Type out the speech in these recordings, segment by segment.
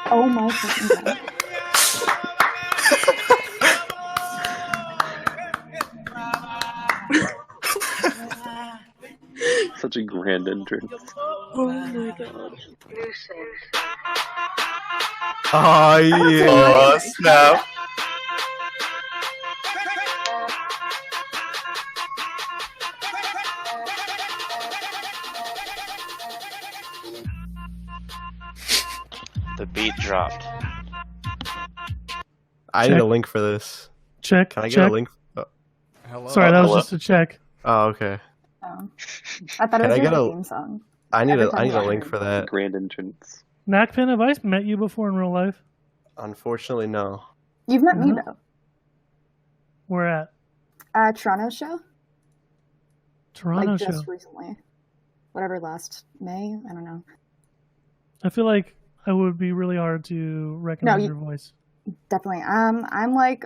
Oh my fucking god. Such a grand entrance. Oh my god. Oh yeah. Oh, snap. The beat dropped. I need a link for this. Check. Can I get check. a link? Hello. Sorry, that was Hello. just a check. Oh, okay. Oh. I thought it Can was I your get a- theme song. I need Every a time I link heard for that. Grand entrance. Nakpin, have I met you before in real life? Unfortunately, no. You've met me Mhm. though. Where at? Toronto show? Toronto Like show. just recently. Whatever, last May? I don't know. I feel like it would be really hard to recognize you- your voice. Definitely. I'm like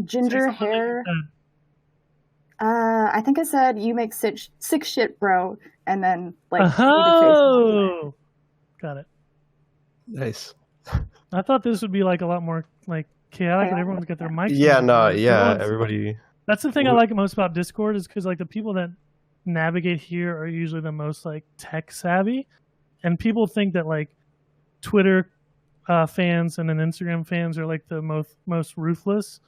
ginger Say something hair. like that. I think I said you make sick shit, bro, and then like with a face Oh, got it. Nice. I thought this would be like a lot more like chaotic, and everyone's got their mics. Yeah, muted. no, yeah. Everyone's- Everybody. That's the thing I like most about Discord is because like the people that navigate here are usually the most like tech savvy, and people think that like Twitter fans and then Instagram fans are like the most ruthless.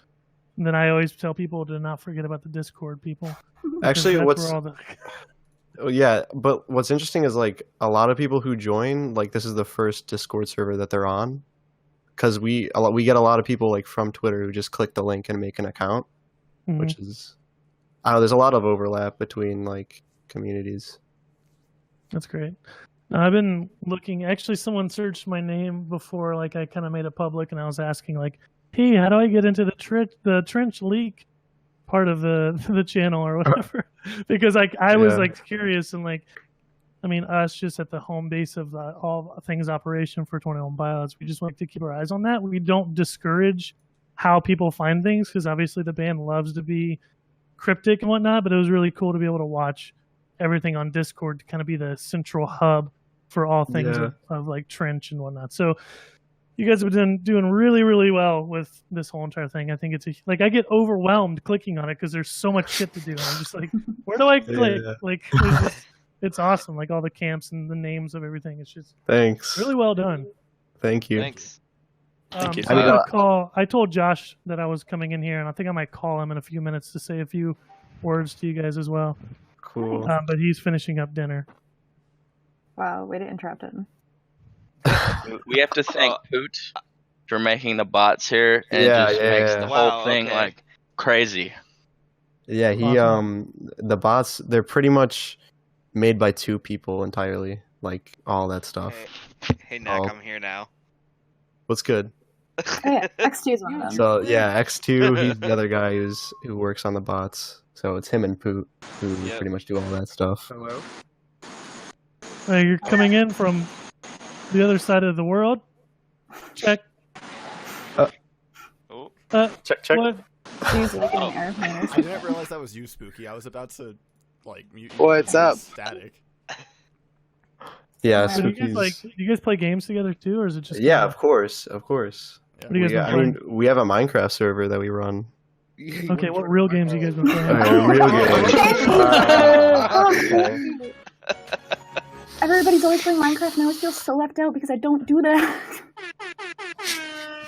And then I always tell people to not forget about the Discord people. Actually, That's what's where all the... oh, yeah, but what's interesting is like a lot of people who join, like this is the first Discord server that they're on, because we get a lot of people like from Twitter who just click the link and make an account, Mhm. which is I don't know, there's a lot of overlap between like communities. That's great. I've been looking. Actually, someone searched my name before, like I kind of made it public, and I was asking, like, "Hey, how do I get into the trench leak part of the channel or whatever?" Because like I was Yeah. like curious and like, I mean, us just at the home base of all things Operation for 21 Pilots, we just like to keep our eyes on that. We don't discourage how people find things because obviously the band loves to be cryptic and whatnot, but it was really cool to be able to watch everything on Discord to kind of be the central hub for all things Yeah. of like trench and whatnot. So you guys have been doing really, really well with this whole entire thing. I think it's like I get overwhelmed clicking on it because there's so much shit to do. And I'm just like, where do I click? Yeah. Like, it's awesome. Like all the camps and the names of everything. It's just Thanks. really well done. Thank you. Thanks. Thank you. So I'm gonna call. I told Josh that I was coming in here, and I think I might call him in a few minutes to say a few words to you guys as well. Cool. But he's finishing up dinner. Wow, way to interrupt him. We have to thank Poot for making the bots here, and Yeah, it just yeah, makes yeah. the Wow, whole thing okay. like crazy. Yeah, he the bots, they're pretty much made by two people entirely, like all that stuff. Hey, Nick, Oh. I'm here now. What's good? Oh, yeah, X2 is one of them. So yeah, X2, he's the other guy who works on the bots. So it's him and Poot who Yep. pretty much do all that stuff. Hello. You're coming in from the other side of the world. Check. Oh, Check, check. What? She's like in an airplane or I something. didn't realize that was you, Spooky. I was about to like mute you. What's because it up? was Static. Yeah, So do you guys Spooky's. do you guys play games together too, or is it just Yeah, of course, of course. What do you guys been I playing? mean, we have a Minecraft server that we run. Okay, what real games you guys been playing? Alright, real games. Okay. Everybody's always playing Minecraft, and I always feel so left out because I don't do that.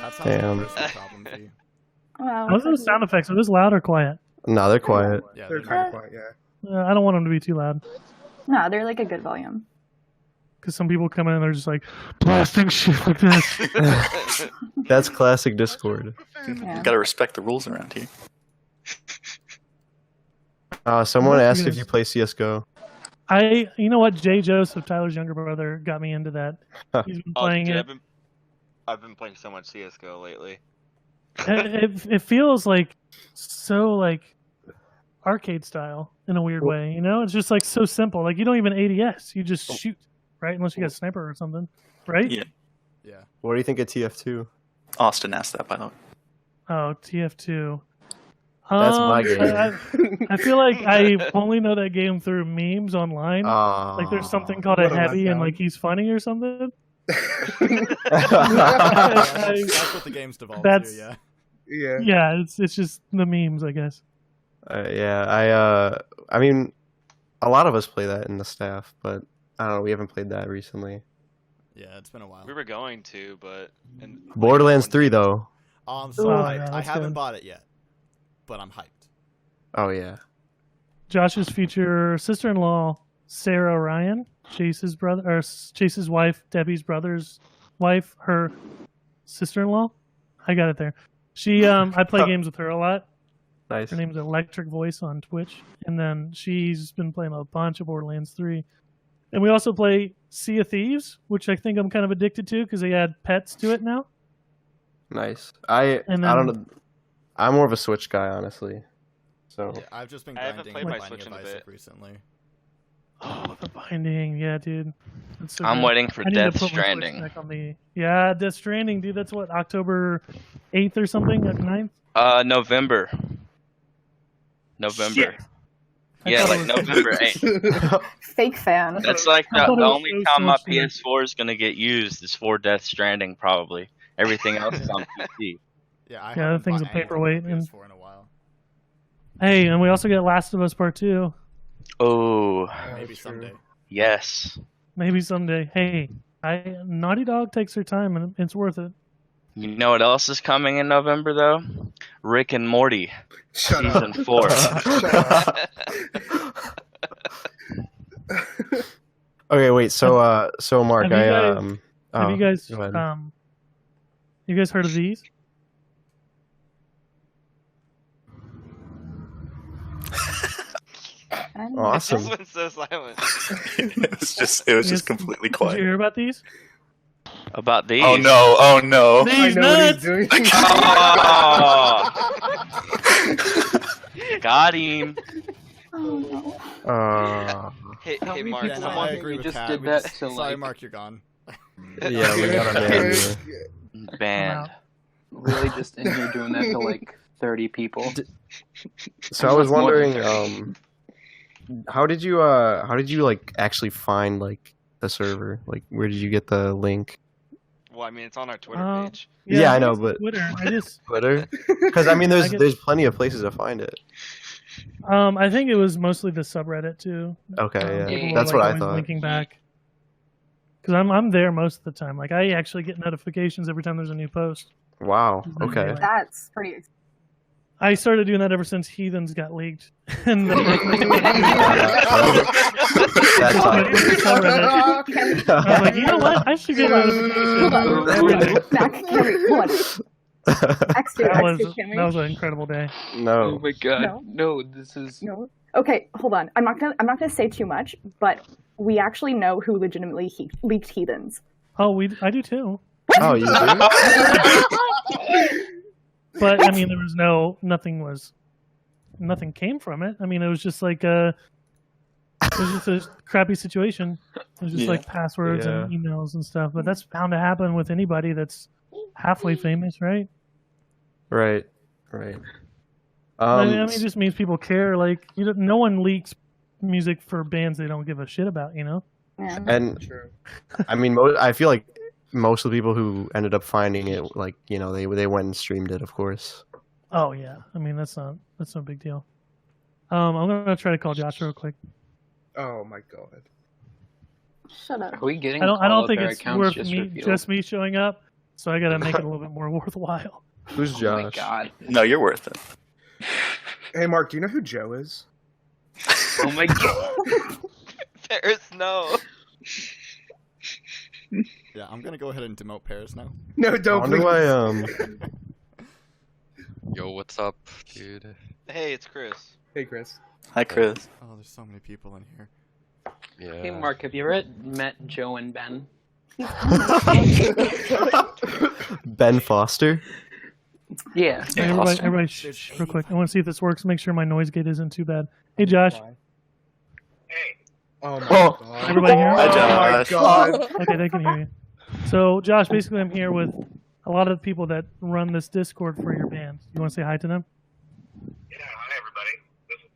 That sounds Damn. like a personal problem for you. Wow. How's those sound effects? Are those loud or quiet? No, they're quiet. Yeah, They're kind of quiet, yeah. I don't want them to be too loud No, they're like a good volume. because some people come in and they're just like blasting shit like this. That's classic Discord. Yeah. Gotta respect the rules around here. Someone What asked you if guys- you play CS:GO. You know what? Jay Joseph, Tyler's younger brother, got me into that. He's been playing dude, it. I've been playing so much CS:GO lately. It feels like so like arcade style in a weird way. You know, it's just like so simple. Like you don't even ADS, you just shoot, right? Unless you got a sniper or something, right? Yeah. Yeah. What do you think of TF2? Austin asked that, by the way. Oh, TF2. That's my game. I feel like I only know that game through memes online. Like there's something called a What a heavy and letdown. like he's funny or something. That's what the game's devolved That's- to, yeah. Yeah. Yeah, it's just the memes, I guess. I mean, a lot of us play that in the staff, but I don't know. We haven't played that recently. Yeah, it's been a while. We were going to, but Borderlands 3 though. Oh, I'm so Oh, hyped. yeah, I that's haven't good. bought it yet, but I'm hyped. Oh yeah. Josh's future sister-in-law, Sarah Ryan, Chase's brother, or Chase's wife, Debbie's brother's wife, her sister-in-law. I got it there. She, I play games with her a lot. Nice. Her name's Electric Voice on Twitch, and then she's been playing a bunch of Borderlands 3. And we also play Sea of Thieves, which I think I'm kind of addicted to because they add pets to it now. Nice. And I then- don't know. I'm more of a Switch guy, honestly. So Yeah, I've just been I haven't grinding played and my Binding Switch of in a Isaac bit. recently. Oh, the Binding, yeah, dude. That's so I'm good. waiting for I need to Death put my Switch Stranding. back on the... Yeah, Death Stranding, dude. That's what, October 8th or something? At 9th? November. Shit. I Yeah, thought like it was- November 8th. Fake fan. That's like I the thought it was only so time my much fun. PS4 is gonna get used is for Death Stranding, probably. Everything else is on PC. Yeah, I Yeah, haven't that thing's bought a paperweight, anything on and- PS4 in a while. Hey, and we also get Last of Us Part 2. Oh, Maybe someday. yes. Maybe someday. Hey, Naughty Dog takes their time, and it's worth it. You know what else is coming in November though? Rick and Morty Shut season up. 4. okay, wait. So Mark, Have you I guys- oh, Have you guys go ahead. you guys heard of these? Awesome. This one's so silent. it was just completely Did you quiet. hear about these? About these. Oh no! Oh no! These I know what nuts! he's doing. Oh, got him. Hey, Mark. Yeah, no, I someone- agree with just Kat. did We that just- to, Sorry, like- Mark, you're gone. Yeah, we got a man here. Banned. Really just in here doing that to like 30 people. So I was wondering, how did you like actually find like the server? Like, where did you get the link? Well, I mean, it's on our Twitter page. Yeah, I know, it's but- Twitter. I just Twitter? Because I mean, I get- there's plenty of places to find it. I think it was mostly the subreddit too. Okay, yeah, People were, that's like, what I always thought. Linking back. Because I'm there most of the time. Like I actually get notifications every time there's a new post. Wow. Okay. Like, That's pretty. I started doing that ever since Heathens got leaked. And That's I was like, you know what? I should get a notification. every day. Back, can we, hold on. X2, That can we? was an incredible day. Oh No. my god. No. No, this is. No. Okay, hold on. I'm not gonna say too much, but we actually know who legitimately leaked Heathens. Oh, I do too. Oh, you do? But I mean, there was nothing came from it. I mean, it was just like it was just a crappy situation. It was just Yeah. like passwords and emails and stuff. But that's bound to happen with anybody that's halfway famous, right? Right. Right. I mean, it just means people care. Like, no one leaks music for bands they don't give a shit about, you know? Yeah. And I mean, I feel like most of the people who ended up finding it, like, you know, they went and streamed it, of course. Oh yeah. I mean, that's no big deal. I'm gonna try to call Josh real quick. Oh my god. Shut up. Are we getting I don't think our it's accounts worth just me revealed? just me showing up, so I gotta make it a little bit more worthwhile. Who's Oh my Josh? god. No, you're worth it. Hey Mark, do you know who Joe is? Oh my god. There's no. Yeah, I'm gonna go ahead and demote Paris now. No, I don't wonder please. why, Yo, what's up, dude? Hey, it's Chris. Hey Chris. Hi, Chris. Oh, there's so many people in here. Yeah. Hey Mark, have you ever met Joe and Ben? Ben Foster? Yeah. Hey, everybody, shh, real quick. I want to see if this works. Make sure my noise gate isn't too bad. Hey, Josh. Oh my Oh. god. Everybody hear me? Hi, Oh my Josh. god. Okay, they can hear you. So, Josh, basically, I'm here with a lot of the people that run this Discord for your band. You want to say hi to them? Yeah, hi everybody. This is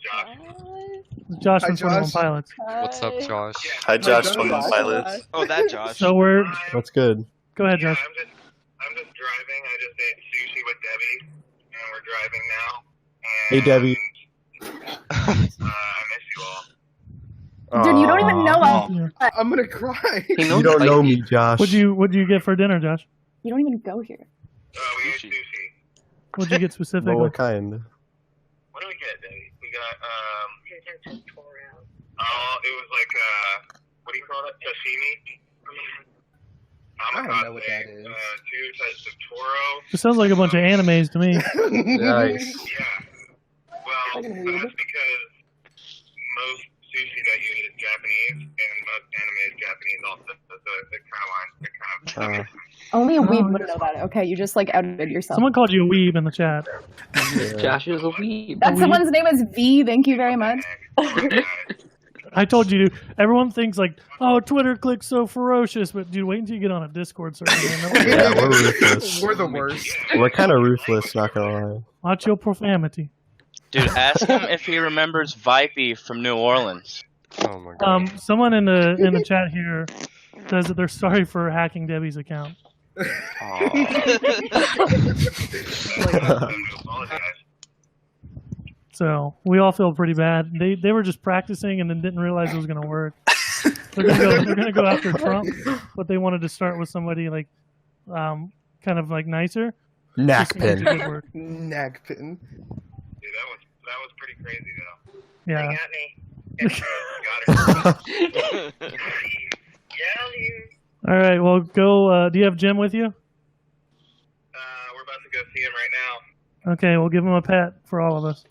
Josh. Josh Hi, from 21 Josh. Pilots. What's up, Josh? Hi, Josh Josh. from the pilots. Oh, that Josh. So we're. That's good. Go ahead, Josh. I'm just driving. I just ate sushi with Debbie, and we're driving now. Hey, Debbie. I miss you all. Dude, you don't even know us. Yeah. I'm gonna cry. He knows You don't like- know me, Josh. What'd you get for dinner, Josh? You don't even go here. We ate Sushi. sushi. What'd you get Well, specifically? what kind? What did we get, Debbie? We got it was like what do you call that? Sashimi. I don't know what that is. 2 types of toro. It sounds like a bunch of animes to me. Nice. Yeah. Well, that's because most sushi that you eat is Japanese, and most anime is Japanese also. So it kind of Only a weeb would know that. Okay, you just like outed yourself. Someone called you a weeb in the chat. Josh is a weeb. That someone's name is V. Thank you very much. I told you to. Everyone thinks like, oh, Twitter Clique's so ferocious, but dude, wait until you get on a Discord server. Yeah, we're ruthless. We're the worst. We're kind of ruthless, not gonna lie. Watch your profanity. Dude, ask him if he remembers Vipie from New Orleans. Oh my god. Someone in the chat here says that they're sorry for hacking Debbie's account. So we all feel pretty bad. They were just practicing and then didn't realize it was gonna work. They're gonna go after Trump, but they wanted to start with somebody like kind of like nicer. Just to make it Knackpin. work. Knackpin. Dude, that was pretty crazy though. Yeah. At me. Got it. All right. Well, go. Do you have Jim with you? We're about to go see him right now. Okay. We'll give him a pat for all of us.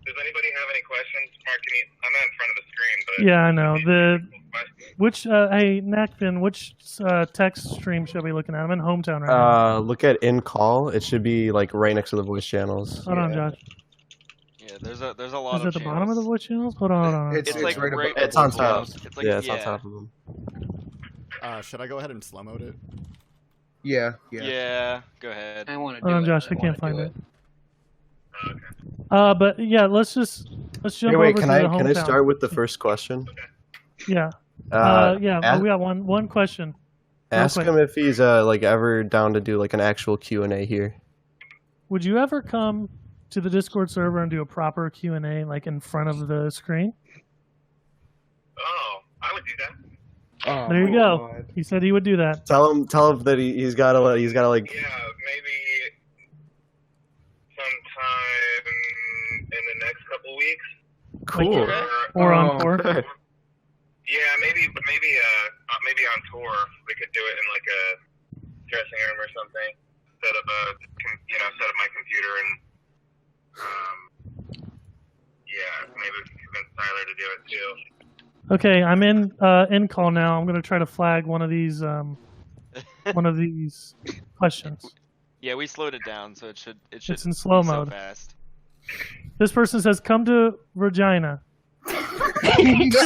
Does anybody have any questions? Mark, I'm not in front of the screen, but Yeah, I know. Hey, Knackpin, which text stream should I be looking at? I'm in hometown right now. Look at in call. It should be like right next to the voice channels. Hold on, Josh. Yeah, there's a lot Is of it at the bottom of the voice channels? Hold on. It's like right right above. It's on top. It's like, Yeah, it's on top of them. Should I go ahead and slow mode it? Yeah. Yeah, go ahead. I want to Hold do on, it. Josh. I wanna can't do find it. But yeah, let's jump Hey, wait, over can to I the hometown. start with the first question? Yeah. Yeah. ask- We got one question. Real Ask quick. him if he's like ever down to do like an actual Q&A here. Would you ever come to the Discord server and do a proper Q&A like in front of the screen? Oh, I would do that. Oh, There you my go. God. He said he would do that. Tell him that he's got to like Yeah, maybe sometime in the next couple weeks. cool. Or on Oh. tour. Yeah, maybe on tour we could do it in like a dressing room or something. Set up my computer and yeah, maybe we can convince Tyler to do it too. Okay, I'm in call now. I'm gonna try to flag one of these questions. Yeah, we slowed it down, so it should It's in slow so mode. fast. This person says, "Come to Regina." Canada?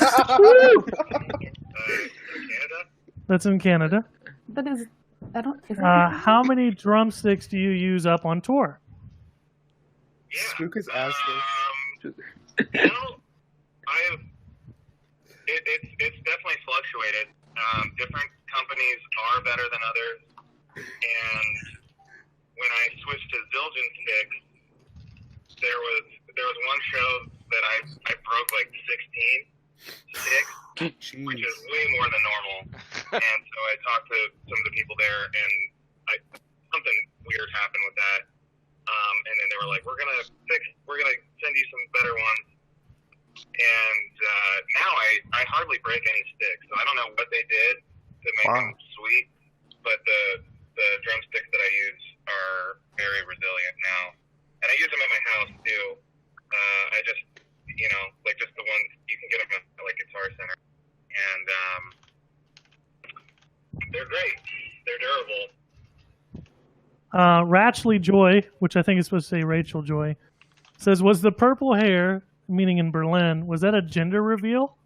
That's in Canada. That is, I don't. Is that How many drumsticks do you use up on tour? Spook is asking. It's definitely fluctuated. Different companies are better than others, and when I switched to Zildjian sticks, there was one show that I broke like 16 sticks, which is way more than normal. And so I talked to some of the people there, and something weird happened with that. And then they were like, "We're gonna send you some better ones." And now I hardly break any sticks, so I don't know what they did to make them sweet, but the drumsticks that I use are very resilient now, and I use them at my house too. I just just the ones you can get them at like Guitar Center, and they're great. They're durable. Ratchley Joy, which I think is supposed to say Rachel Joy, says, "Was the purple hair, meaning in Berlin, was that a gender reveal?"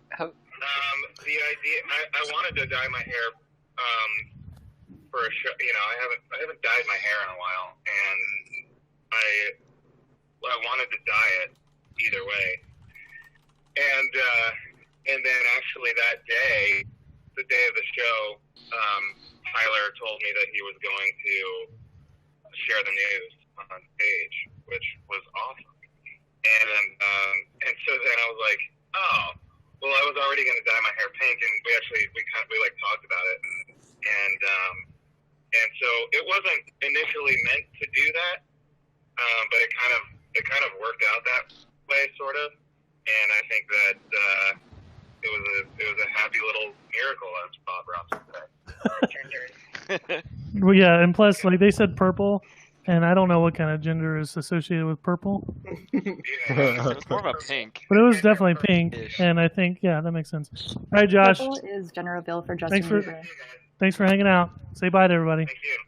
The idea, I wanted to dye my hair for a show. I haven't dyed my hair in a while, and I wanted to dye it either way. And then actually that day, the day of the show, Tyler told me that he was going to share the news on stage, which was awesome. And so then I was like, oh, well, I was already going to dye my hair pink, and we talked about it, and so it wasn't initially meant to do that, but it kind of worked out that way, sort of, and I think that it was a happy little miracle, as Bob Ross would say. Well, yeah, and plus, like they said, purple, and I don't know what kind of gender is associated with purple, It's more of a pink. but it was definitely pink, and I think that makes sense. All right, Josh, Purple is gender reveal for Justin Bieber. thanks for hanging out. Say bye to everybody. Thank you.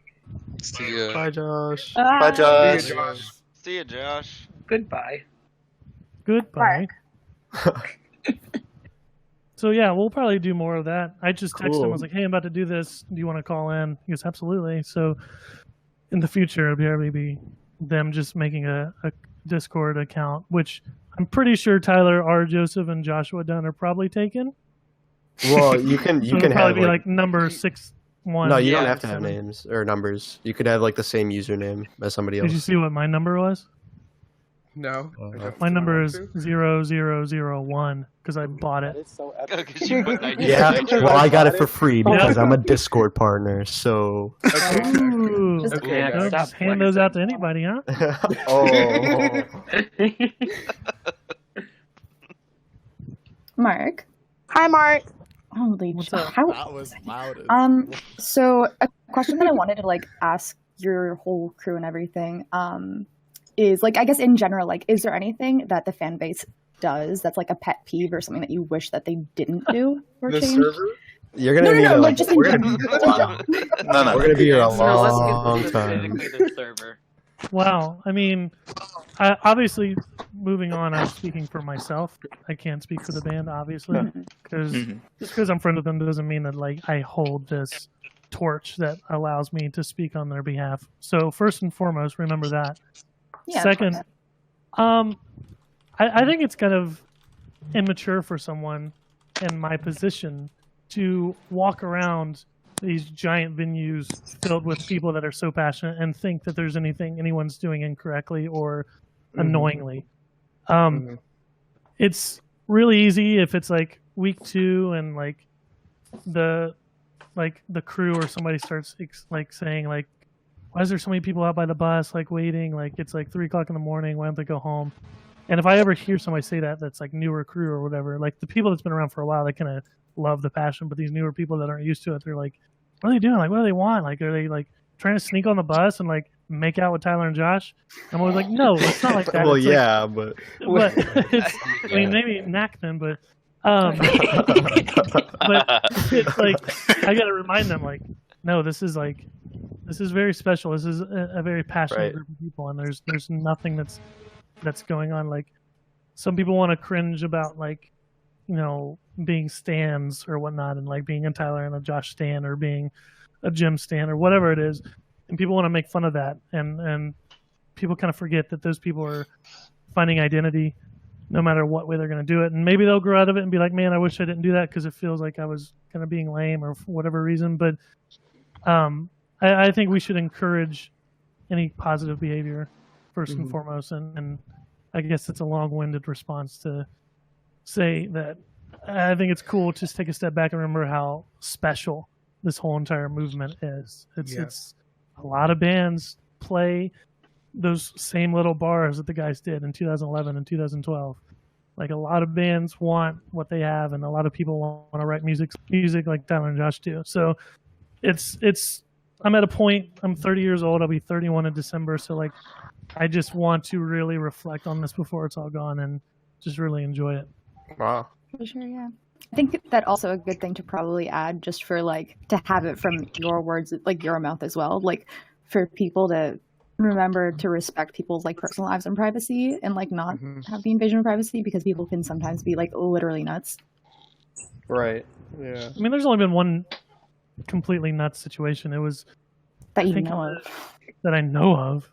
See ya. Bye, Josh. Bye, Josh. See ya, Josh. Goodbye. Goodbye. So yeah, we'll probably do more of that. I just texted him. I Cool. was like, "Hey, I'm about to do this. Do you want to call in?" He goes, "Absolutely." So in the future, it'll probably be them just making a Discord account, which I'm pretty sure Tyler, R. Joseph, and Joshua Dunn are probably taken. Well, you can So it'll have probably be like number 6-1. no, you don't Yeah, have to have names or numbers. You could have like the same username as somebody else. Did you see what my number was? No. My number is 0001 because I bought it. It's so Oh, 'cause you put 90. Yeah, well, I got it for free because I'm a Discord partner. So, Ooh. Okay, Yeah, Nope, stop just hand those out to anybody, huh? oh, Mark. Hi, Mark. Holy What's shit. up? How, That was loud. so a question that I wanted to like ask your whole crew and everything is like, I guess in general, like, is there anything that the fan base does that's like a pet peeve or something that you wish that they didn't do or The change? server? you're gonna be No, here, like just in we're general. gonna, No. we're gonna be here a So let's get long time. specifically the server. Wow. I mean, obviously, moving on, I'm speaking for myself. I can't speak for the band, obviously, because just because I'm friends with them doesn't mean that like I hold this torch that allows me to speak on their behalf. So first and foremost, remember that. Yeah, Second, I think it's kind of immature for someone in my position to walk around these giant venues filled with people that are so passionate and think that there's anything anyone's doing incorrectly or annoyingly. It's really easy if it's like week 2 and like the crew or somebody starts like saying like, why is there so many people out by the bus like waiting, like it's like 3:00 in the morning, why don't they go home? And if I ever hear somebody say that's like newer crew or whatever, like the people that's been around for a while, they kind of love the passion, but these newer people that aren't used to it, they're like, what are they doing? Like, what do they want? Like, are they like trying to sneak on the bus and like make out with Tyler and Josh? I'm always like, no, it's not like that. Well, It's like- yeah, but but it's, I mean, maybe knack them, but but it's like I gotta remind them, like, no, this is very special. This is a very passionate Right. group of people, and there's nothing that's going on. Like, some people want to cringe about like, you know, being stans or whatnot, and like being a Tyler and a Josh stan or being a Jim stan or whatever it is, and people want to make fun of that, and people kind of forget that those people are finding identity no matter what way they're going to do it, and maybe they'll grow out of it and be like, man, I wish I didn't do that because it feels like I was kind of being lame or for whatever reason. But I think we should encourage any positive behavior first and foremost, and I guess it's a long-winded response to say that I think it's cool to just take a step back and remember how special this whole entire movement is. It's a lot of bands play those same little bars that the guys did in 2011 and 2012. Like, a lot of bands want what they have, and a lot of people want to write music like Tyler and Josh do. So it's I'm at a point, I'm 30 years old, I'll be 31 in December, so like I just want to really reflect on this before it's all gone and just really enjoy it. wow. For sure, yeah. I think that also a good thing to probably add, just for like to have it from your words, like your mouth as well, like for people to remember to respect people's like personal lives and privacy, and like not have the invasion of privacy, because people can sometimes be like literally nuts. Right. Yeah. I mean, there's only been one completely nuts situation. It was That I you think know of. that I know of.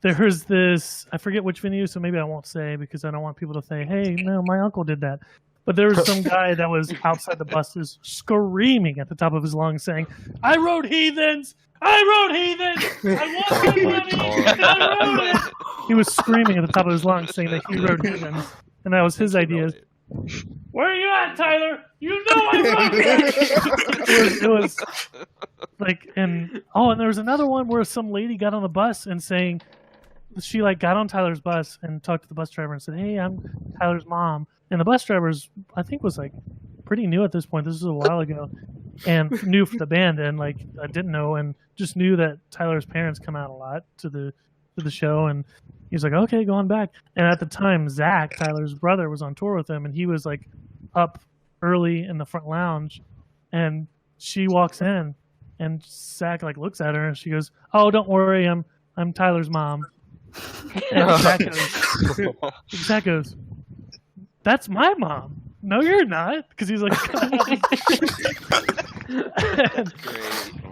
there's this, I forget which venue, so maybe I won't say because I don't want people to say, hey, no, my uncle did that. But there was some guy that was outside the buses screaming at the top of his lungs saying, I rode heathens! I rode heathens! I want my money! I rode it! He was screaming at the top of his lungs saying that he rode heathens. And that was his idea. Where are you at, Tyler? You know I rode it! It was like, and there was another one where some lady got on the bus and saying, she like got on Tyler's bus and talked to the bus driver and said, hey, I'm Tyler's mom. And the bus driver, I think, was like pretty new at this point. This was a while ago, and new for the band, and like I didn't know, and just knew that Tyler's parents come out a lot to the show, and he was like, okay, go on back. And at the time, Zach, Tyler's brother, was on tour with him, and he was like up early in the front lounge, and she walks in, and Zach like looks at her, and she goes, oh, don't worry, I'm Tyler's mom. And Zach goes, that's my mom. No, you're not, because he's like,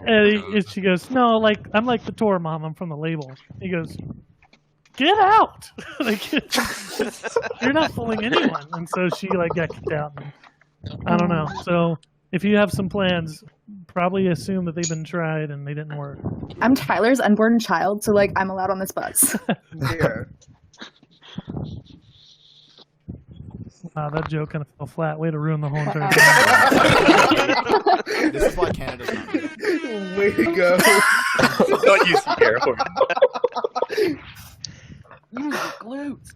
and she goes, no, like I'm like the tour mom. I'm from the label. He goes, get out! Like you're not fooling anyone. And so she like got kicked out. And I don't know. So if you have some plans, probably assume that they've been tried and they didn't work. I'm Tyler's unborn child, so like I'm allowed on this bus. Yeah. Wow, that joke kind of fell flat. Way to ruin the whole entire thing. This is why Canada's not good. Way to go. Don't use the air horn. Use your glutes.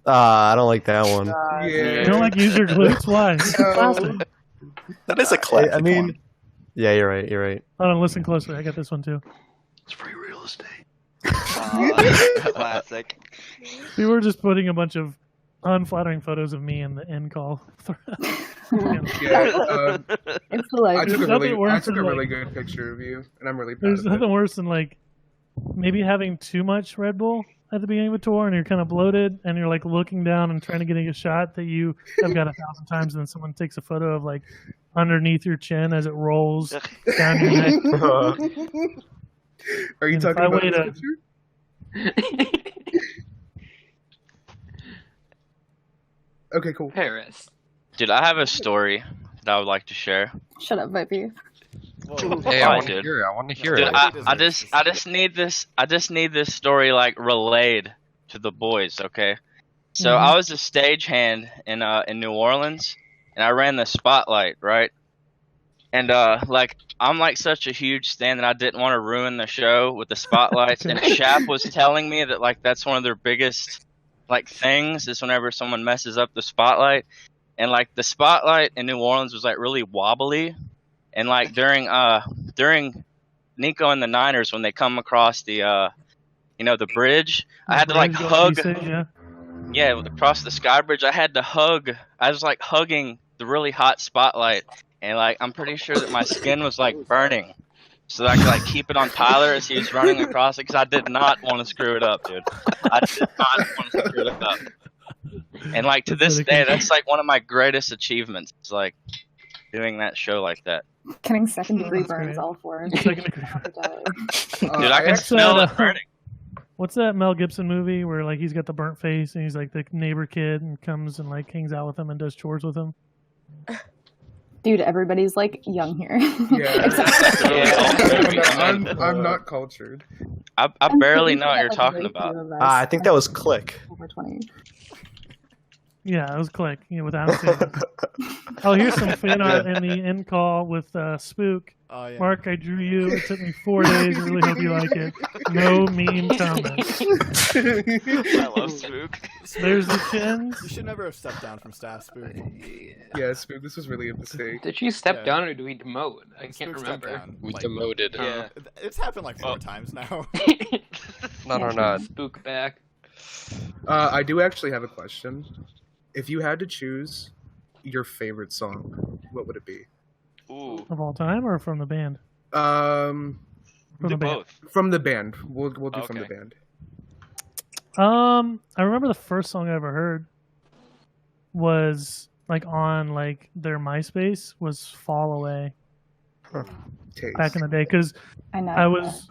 I don't like that one. Yeah. You don't like use your glutes? Why? It's classic. That is a classic. I mean, one. yeah, you're right. You're right. Hold on, listen closely. I got this one too. It's free real estate. Classic. We were just putting a bunch of unflattering photos of me in the end call. Yeah, It's like I took a nothing worse really than, like, good picture of you, and I'm really proud There's of it. nothing worse than like maybe having too much Red Bull at the beginning of a tour and you're kind of bloated and you're like looking down and trying to get a shot that you have got 1,000 times, and then someone takes a photo of like underneath your chin as it rolls down your neck. Are you And talking if I about wait this a- picture? Okay, cool. Paris. Dude, I have a story that I would like to share. shut up, Vipie. Hey, I Why, want to dude? hear it. I want to hear Dude, it. I just need this story like relayed to the boys, okay? So Mhm. I was a stagehand in New Orleans, and I ran the spotlight, right? And like I'm like such a huge stan that I didn't want to ruin the show with the spotlights. And Shap was telling me that like that's one of their biggest like things is whenever someone messes up the spotlight. And like the spotlight in New Orleans was like really wobbly. And like during Nico and the Niners, when they come across the the bridge, I had to like hug across the sky bridge. I had to hug. I was like hugging the really hot spotlight, and like I'm pretty sure that my skin was like burning, so that I could like keep it on Tyler as he was running across it, because I did not want to screw it up, dude. I did not want to screw it up. And like to this day, that's like one of my greatest achievements. It's like doing that show like that. Getting second-degree That's burns great. all for Second-degree Dude, I can smell it burning. What's that Mel Gibson movie where like he's got the burnt face and he's like the neighbor kid and comes and like hangs out with him and does chores with him? Dude, everybody's like young here. Yeah. Except I'm not cultured. I barely know what you're talking about. I think that was Clique. Over 20. Yeah, it was Clique, without saying. Oh, here's some fan art in the end call with Spook. Oh, yeah. Mark, I drew you. It took me 4 days. I really hope you like it. No mean comments. I love Spook. There's the chins. You should never have stepped down from staff, Spook. Yeah, Spook, this was really a mistake. Did she step Yeah. down or do we demote? I can't Spook stepped remember. down, We like, demoted. Yeah. It's happened like 4 times now. No. Spook back. I do actually have a question. If you had to choose your favorite song, what would it be? Ooh. Of all time or from the band? From From the band. Both. the band. We'll do from the Okay. band. I remember the first song I ever heard was like on like their MySpace was "Fall Away" Taste. back in the day, because I know. I was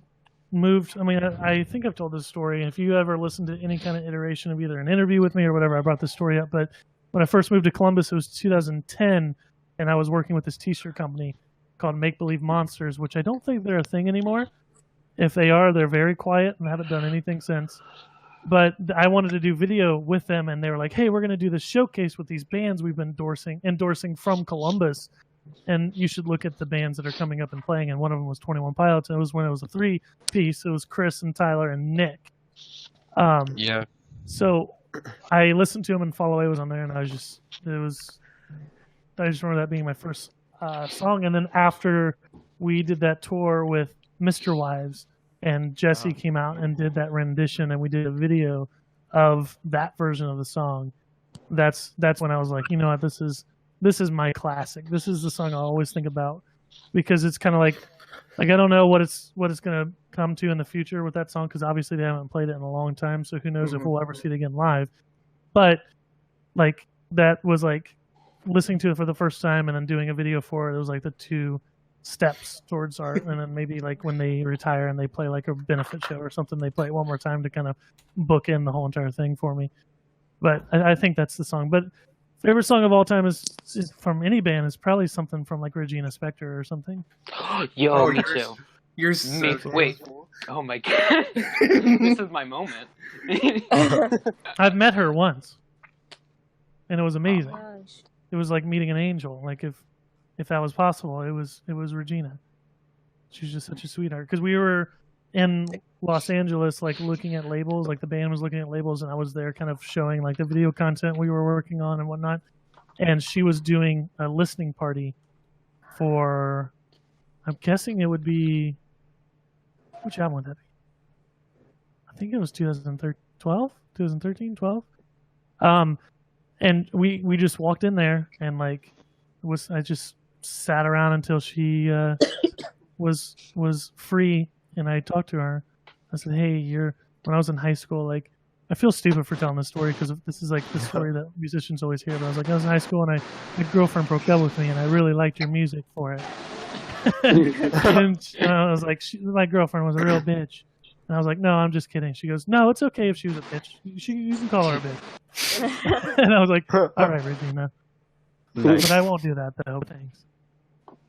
moved, I mean, I think I've told this story. If you ever listen to any kind of iteration of either an interview with me or whatever, I brought this story up. But when I first moved to Columbus, it was 2010, and I was working with this T-shirt company called Make Believe Monsters, which I don't think they're a thing anymore. If they are, they're very quiet and haven't done anything since. But I wanted to do video with them, and they were like, hey, we're going to do this showcase with these bands we've been endorsing from Columbus. And you should look at the bands that are coming up and playing. And one of them was 21 Pilots. And it was when it was a 3-piece. It was Chris and Tyler and Nick. Yeah. So I listened to them, and Fall Away was on there, and I just remember that being my first song. And then after we did that tour with Mr. Wives, and Jesse came out and did that rendition, and we did a video of that version of the song. That's when I was like, you know what, this is my classic. This is the song I always think about, because it's kind of like I don't know what it's gonna come to in the future with that song, because obviously they haven't played it in a long time, so who knows if we'll ever see it again live. But like that was like listening to it for the first time and then doing a video for it. It was like the two steps towards art, and then maybe like when they retire and they play like a benefit show or something, they play it one more time to kind of book in the whole entire thing for me. But I think that's the song. But favorite song of all time is from any band is probably something from like Regina Spektor or something. Yo, me too. You're so wait. Oh my god. This is my moment. I've met her once, and it was amazing. It was like meeting an angel. Like if that was possible, it was Regina. She's just such a sweetheart. Because we were in Los Angeles, like looking at labels, like the band was looking at labels, and I was there kind of showing like the video content we were working on and whatnot. And she was doing a listening party for, I'm guessing it would be, which album would that be? I think it was 2013, 12. And we just walked in there, and like I just sat around until she was free, and I talked to her. I said, hey, when I was in high school, like, I feel stupid for telling this story because this is like the story that musicians always hear, but I was like, I was in high school, and my girlfriend broke up with me, and I really liked your music for it. And I was like, my girlfriend was a real bitch. And I was like, no, I'm just kidding. She goes, no, it's okay if she was a bitch. You can call her a bitch. And I was like, all right, Regina. Nice. But I won't do that, though. Thanks.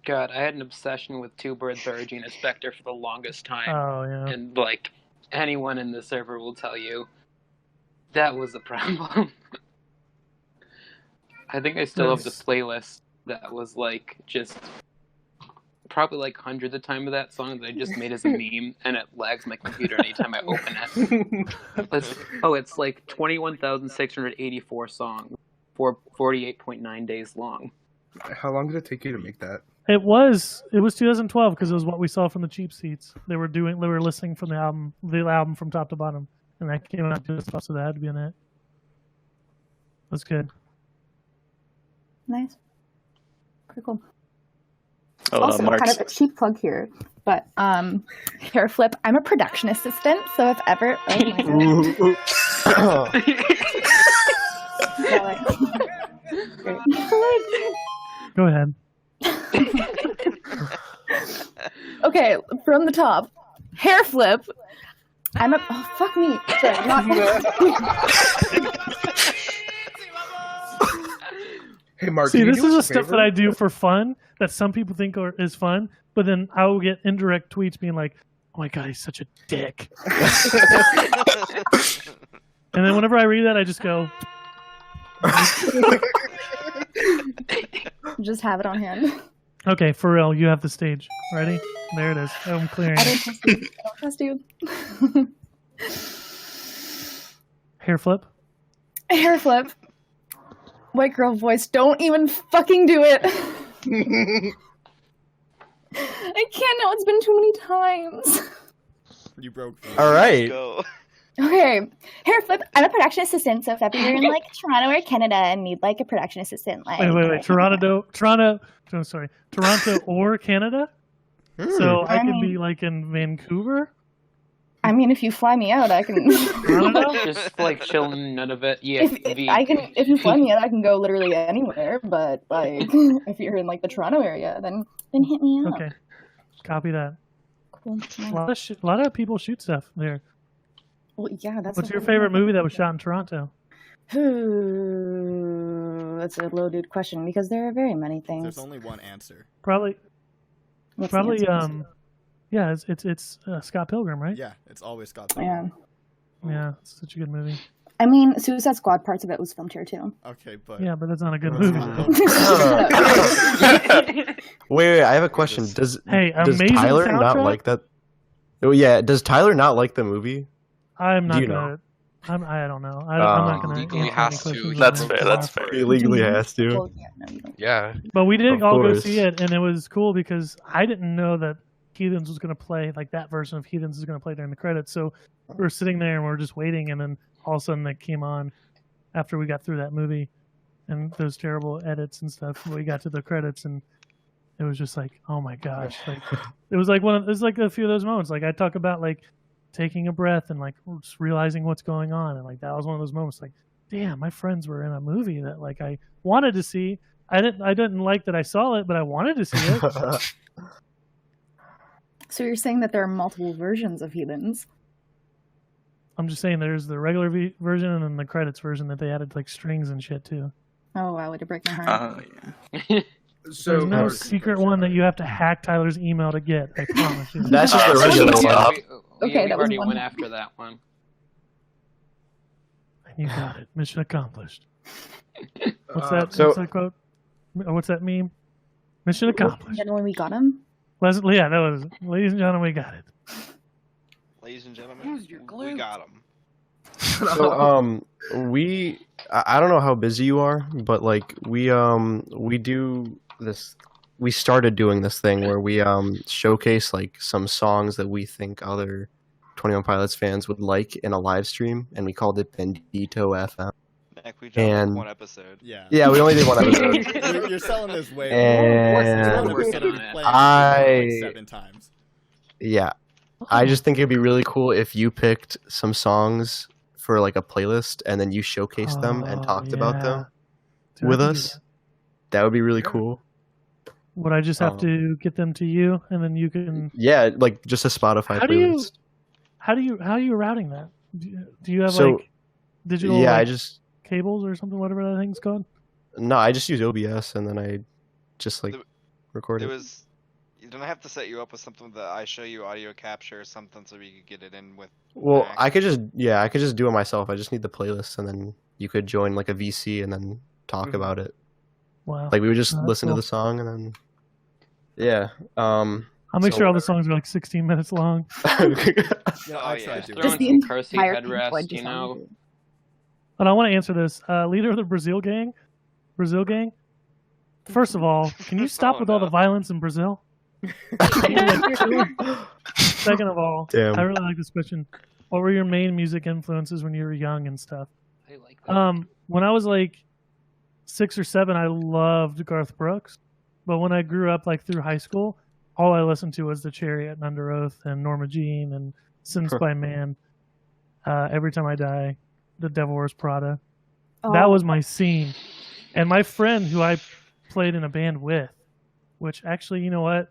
God, I had an obsession with Two Birds by Regina Spektor for the longest time. Oh, yeah. And, like, anyone in the server will tell you that was a problem. I think I still have the playlist that was, like, just probably, like, hundreds of times of that song that I just made as a meme, and it lags my computer anytime I open it. It's like 21,684 songs for 48.9 days long. How long did it take you to make that? It was 2012 because it was what we saw from the cheap seats. They were listening from the album from top to bottom, and that came out just so that had to be in it. That's good. Nice. Pretty cool. Oh, also, Mark's... kind of a cheap plug here, but hair flip. I'm a production assistant, so if ever. Go ahead. Okay, from the top, hair flip. I'm a fuck me. Sorry, not. Hey, Mark. See, this is the stuff that I do for fun that some people think is fun, but then I will get indirect tweets being like, "Oh my god, he's such a dick." And then whenever I read that, I just go. Just have it on hand. Okay, for real, you have the stage. Ready? There it is. I'm clearing. I don't trust you. Hair flip. Hair flip. White girl voice. Don't even fucking do it. I can't now. It's been too many times. You broke. All right. Go. Okay, hair flip. I'm a production assistant, so if ever you're in like Toronto or Canada and need like a production assistant, like wait, Toronto or Canada. So I could be like in Vancouver. I mean, if you fly me out, I can. Just like chilling, none of it. Yeah, if you fly me out, I can go literally anywhere. But like, if you're in like the Toronto area, then hit me up. Okay, copy that. Cool. A lot of people shoot stuff there. Well, yeah, that's. What's your favorite movie that was shot in Toronto? That's a loaded question because there are very many things. There's only one answer. Probably. What's the answer? Yeah, it's Scott Pilgrim, right? Yeah, it's always Scott Pilgrim. Yeah, it's such a good movie. I mean, Suicide Squad parts of it was filmed here too. Okay, but yeah, but that's not a good movie. Wait, I have a question. Does amazing Tyler not soundtrack? like that? Oh yeah, does Tyler not like the movie? I'm not Do you gonna. know? I don't know. I'm not gonna. Legally answer any has to. questions That's on fair. that. That's fair. He legally has to. Well, yeah, no, you don't. Yeah. But we did Of all go course. see it, and it was cool because I didn't know that Heathens was going to play, like that version of Heathens is going to play during the credits. So we were sitting there and we were just waiting, and then all of a sudden it came on after we got through that movie and those terrible edits and stuff. We got to the credits, and it was just like, oh my gosh! Like it was like a few of those moments. Like I talk about like taking a breath and like just realizing what's going on, and like that was one of those moments. Like, damn, my friends were in a movie that like I wanted to see. I didn't like that I saw it, but I wanted to see it. So you're saying that there are multiple versions of Heathens? I'm just saying there's the regular version and then the credits version that they added like strings and shit too. Oh wow, way to break my heart. So There's no secret one that you have to hack Tyler's email to get. I promise you. That's just the regular one. Okay, we that was already one. went after that one. And you got it. Mission accomplished. What's So- what's that quote? Or what's that meme? Mission accomplished. And when we got him? Yeah, that was. Ladies and gentlemen, we got it. Ladies and gentlemen, we got him. So I don't know how busy you are, but like we do this. We started doing this thing where we showcase like some songs that we think other 21 Pilots fans would like in a live stream, and we called it Bandito FM. Nick, we jumped And- like one episode. yeah, Yeah, we only did one episode. You're selling this way. And more. Episode of you playing I- like 7 times. Yeah, I just think it'd be really cool if you picked some songs for like a playlist, and then you showcased them and talked about them Dude, with I can do us. that. That would be really cool. Would I just have to get them to you, and then you can? Yeah, like just a Spotify How do you? playlist. How are you routing that? Do you have So, like digital? Yeah, like, I just cables or something, whatever that thing's called. no, I just use OBS, and then I just like record It it. was. You don't have to set you up with something that I show you audio capture or something so we could get it in with. Well, Mac. I could just do it myself. I just need the playlist, and then you could join like a VC and then talk about it. Wow. Like we would just Oh, that's listen cool. to the song, and then yeah. I'll make so sure all the songs are like 16 minutes long. Yeah, Oh, I yeah. tried Just to. throw Just in the some car seat entire headrest, Floyd you just know. sounded- But I want to answer this. Leader of the Brazil gang. First of all, can you stop Oh, with all the no. violence in Brazil? Second of all, Damn. I really like this question. What were your main music influences when you were young and stuff? I like that. When I was like 6 or 7, I loved Garth Brooks. But when I grew up, like through high school, all I listened to was The Chariot and Under Oath and Norma Jean and Sins by Man. Every Time I Die, The Devil Wears Prada. That was my scene. And my friend who I played in a band with, which actually, you know what?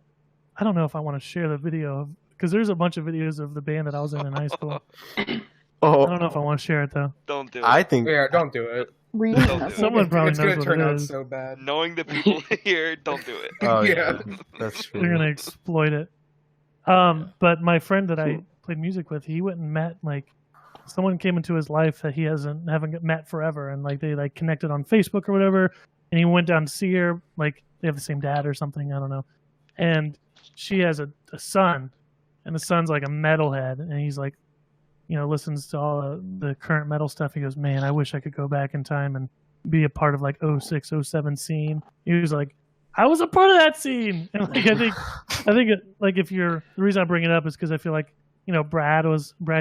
I don't know if I want to share the video of, because there's a bunch of videos of the band that I was in high school. I don't know if I want to share it though. Don't do it. I think Yeah, don't do it. Were you Don't do it. Someone probably It's knows gonna what turn it out is. so bad. Knowing the people here, don't do it. Oh Yeah. yeah, that's true. They're gonna exploit it. But my friend that I played music with, he went and met like someone came into his life that he haven't met forever, and like they like connected on Facebook or whatever, and he went down to see her. Like they have the same dad or something, I don't know. And she has a son, and the son's like a metalhead, and he's like, you know, listens to all the current metal stuff. He goes, man, I wish I could go back in time and be a part of like 06, 07 scene. He was like, I was a part of that scene. And like, I think like if the reason I bring it up is because I feel like, you know, Brad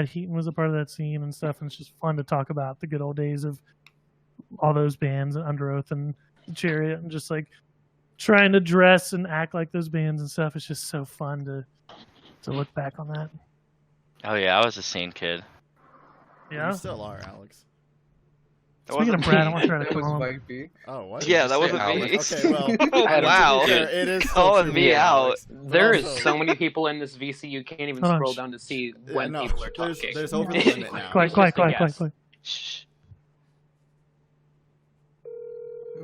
Heaton was a part of that scene and stuff. And it's just fun to talk about the good old days of all those bands, Under Oath and The Chariot, and just like trying to dress and act like those bands and stuff. It's just so fun to look back on that. Oh yeah, I was a scene kid. Yeah. You still are, Alex. Speaking of Brad, I want to try to That was come on. Vipie. Oh, what? Yeah, that wasn't Oh, me. Okay, well. Wow. It is Calling me out. There is so many people in this VC, you can't even Hold on, scroll shh. down to see when people are talking. There's over the limit now. Quiet.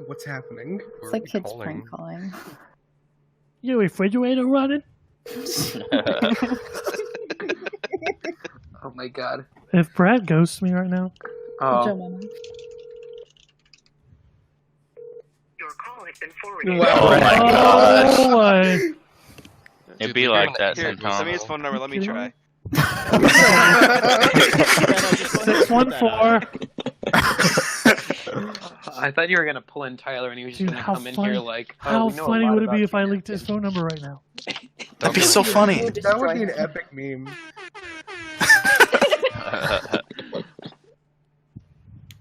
What's happening? It's like kids prank calling. Your refrigerator running? Oh my god. If Brad ghosts me right now, Oh. Your call has been forwarded. Wow. Oh my gosh. oh my. It'd be like that Here, sometimes. send me his phone number. Let me try. 614. I thought you were gonna pull in Tyler and he was just Dude, gonna how come in funny- here like, oh, How we know a funny lot would it be about if I you. leaked his phone number right now? That'd be so funny. That would be an epic meme.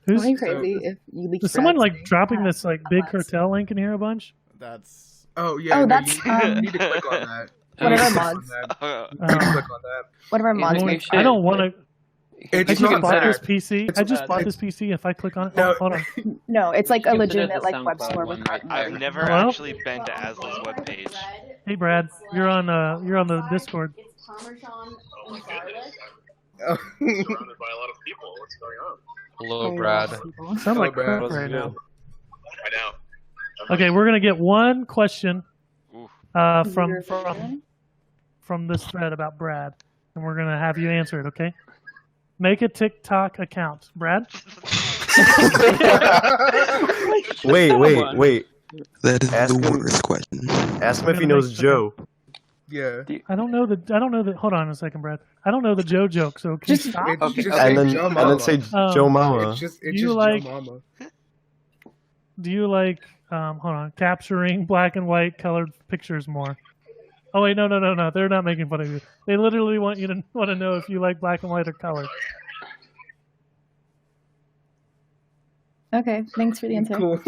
Who's, Isn't it crazy if you leak is someone Brad's like dropping this like big cartel link in here a bunch? That's. Oh yeah. Oh, no, that's, you need to click on that. one of our Click on mods. that. Uh, You need to click on that. One of our mods Holy makes shit. I don't want to. I It's just not bought bad. this PC. I just bought it's- this PC. If I click on it, No. hold on. No, it's like a Consider legitimate the like web SoundCloud store one with right carton. there. I've never Hello? actually been to Asla's webpage. Hey Brad, you're on the Discord. Oh my goodness. I'm Oh. surrounded by a lot of people. What's going on? Hello, Brad. Sound like Brad. crap right now. I know. Okay, we're gonna get one question Oof. from this thread about Brad, and we're gonna have you answer it. Okay? Make a TikTok account, Brad. Wait. That is Ask the him- worst question. Ask him if he knows Joe. Yeah. I don't know the. Hold on a second, Brad. I don't know the Joe joke. So can you stop? It's Okay. just And say then Joe and Mama. then say Joe Mama. It's You just like- Joe Mama. Do you like hold on, capturing black and white colored pictures more? Oh wait, no. They're not making fun of you. They literally want to know if you like black and white or color. Okay, thanks for the answer. Cool.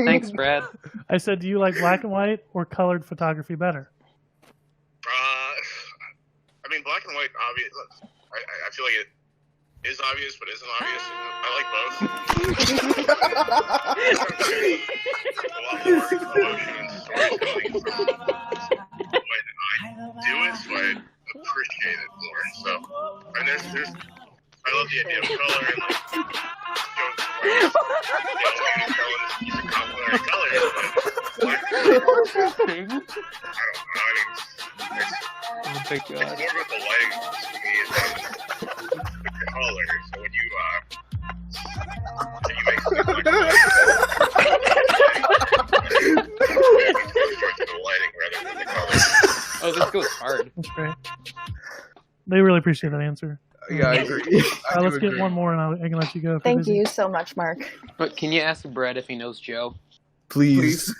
Thanks, Brad. I said, do you like black and white or colored photography better? I mean, black and white, obvious. I feel like it is obvious, but isn't obvious. I like both. A lot more emotion and storytelling from when I do it, so I appreciate it more. So, and there's I love the idea of color and like Joe's using complementary colors, but black and white, I don't know. I mean, Oh my it's god. more about the lighting to me than the color. So when you make something like that, the lighting rather than the color. Oh, this goes hard. That's great. They really appreciate that answer. Yeah, I agree. I do Let's get agree. one more, and I can let you go. if you're Thank busy. you so much, Mark. But can you ask Brad if he knows Joe? Please.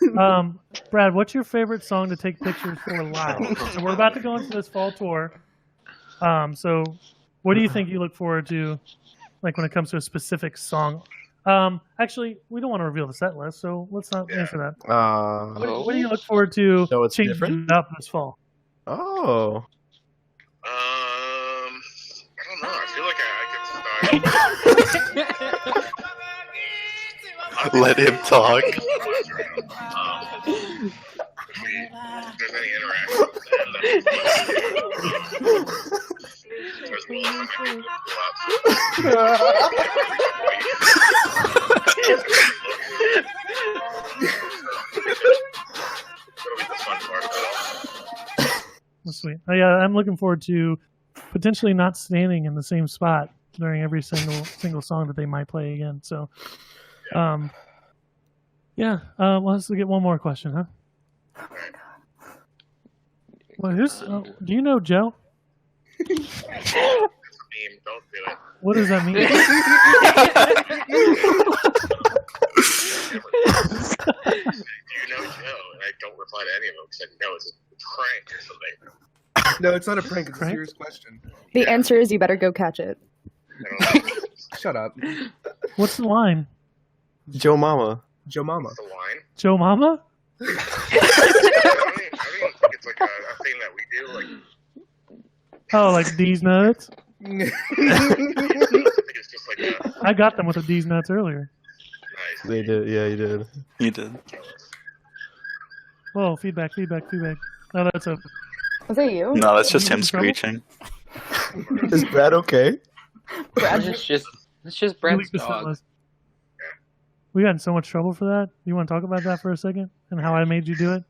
Brad, what's your favorite song to take pictures for live? So we're about to go into this fall tour. So what do you think you look forward to, like when it comes to a specific song? Actually, we don't want to reveal the set list, so let's not answer that. What do you look forward to So it's changing different? it up this fall? Oh. I don't know. I feel like I could start. Let him talk. If there's any interaction as well as I might be able to pull That'll be the fun part of it all. That's sweet. Yeah, I'm looking forward to potentially not standing in the same spot during every single song that they might play again. So, well, let's get one more question, huh? Well, do you know Joe? It's a meme. Don't do it. What does that mean? Do you know Joe? And I don't reply to any of them because I know it's a prank or something. No, it's not a prank. It's Prank? a serious question. The answer is you better go catch it. Shut up. What's the line? Joe Mama. Joe Mama. What's the line? Joe Mama? I don't even think it's like a thing that we do. Like, Oh, like Deez nuts? I think it's just like a. I got them with the Deez nuts earlier. They did. Yeah, he did. He did. Whoa, feedback. No, that's a. Was that you? No, that's just him screeching. Is Brad okay? It's just Brad's dog. We got in so much trouble for that. You want to talk about that for a second and how I made you do it?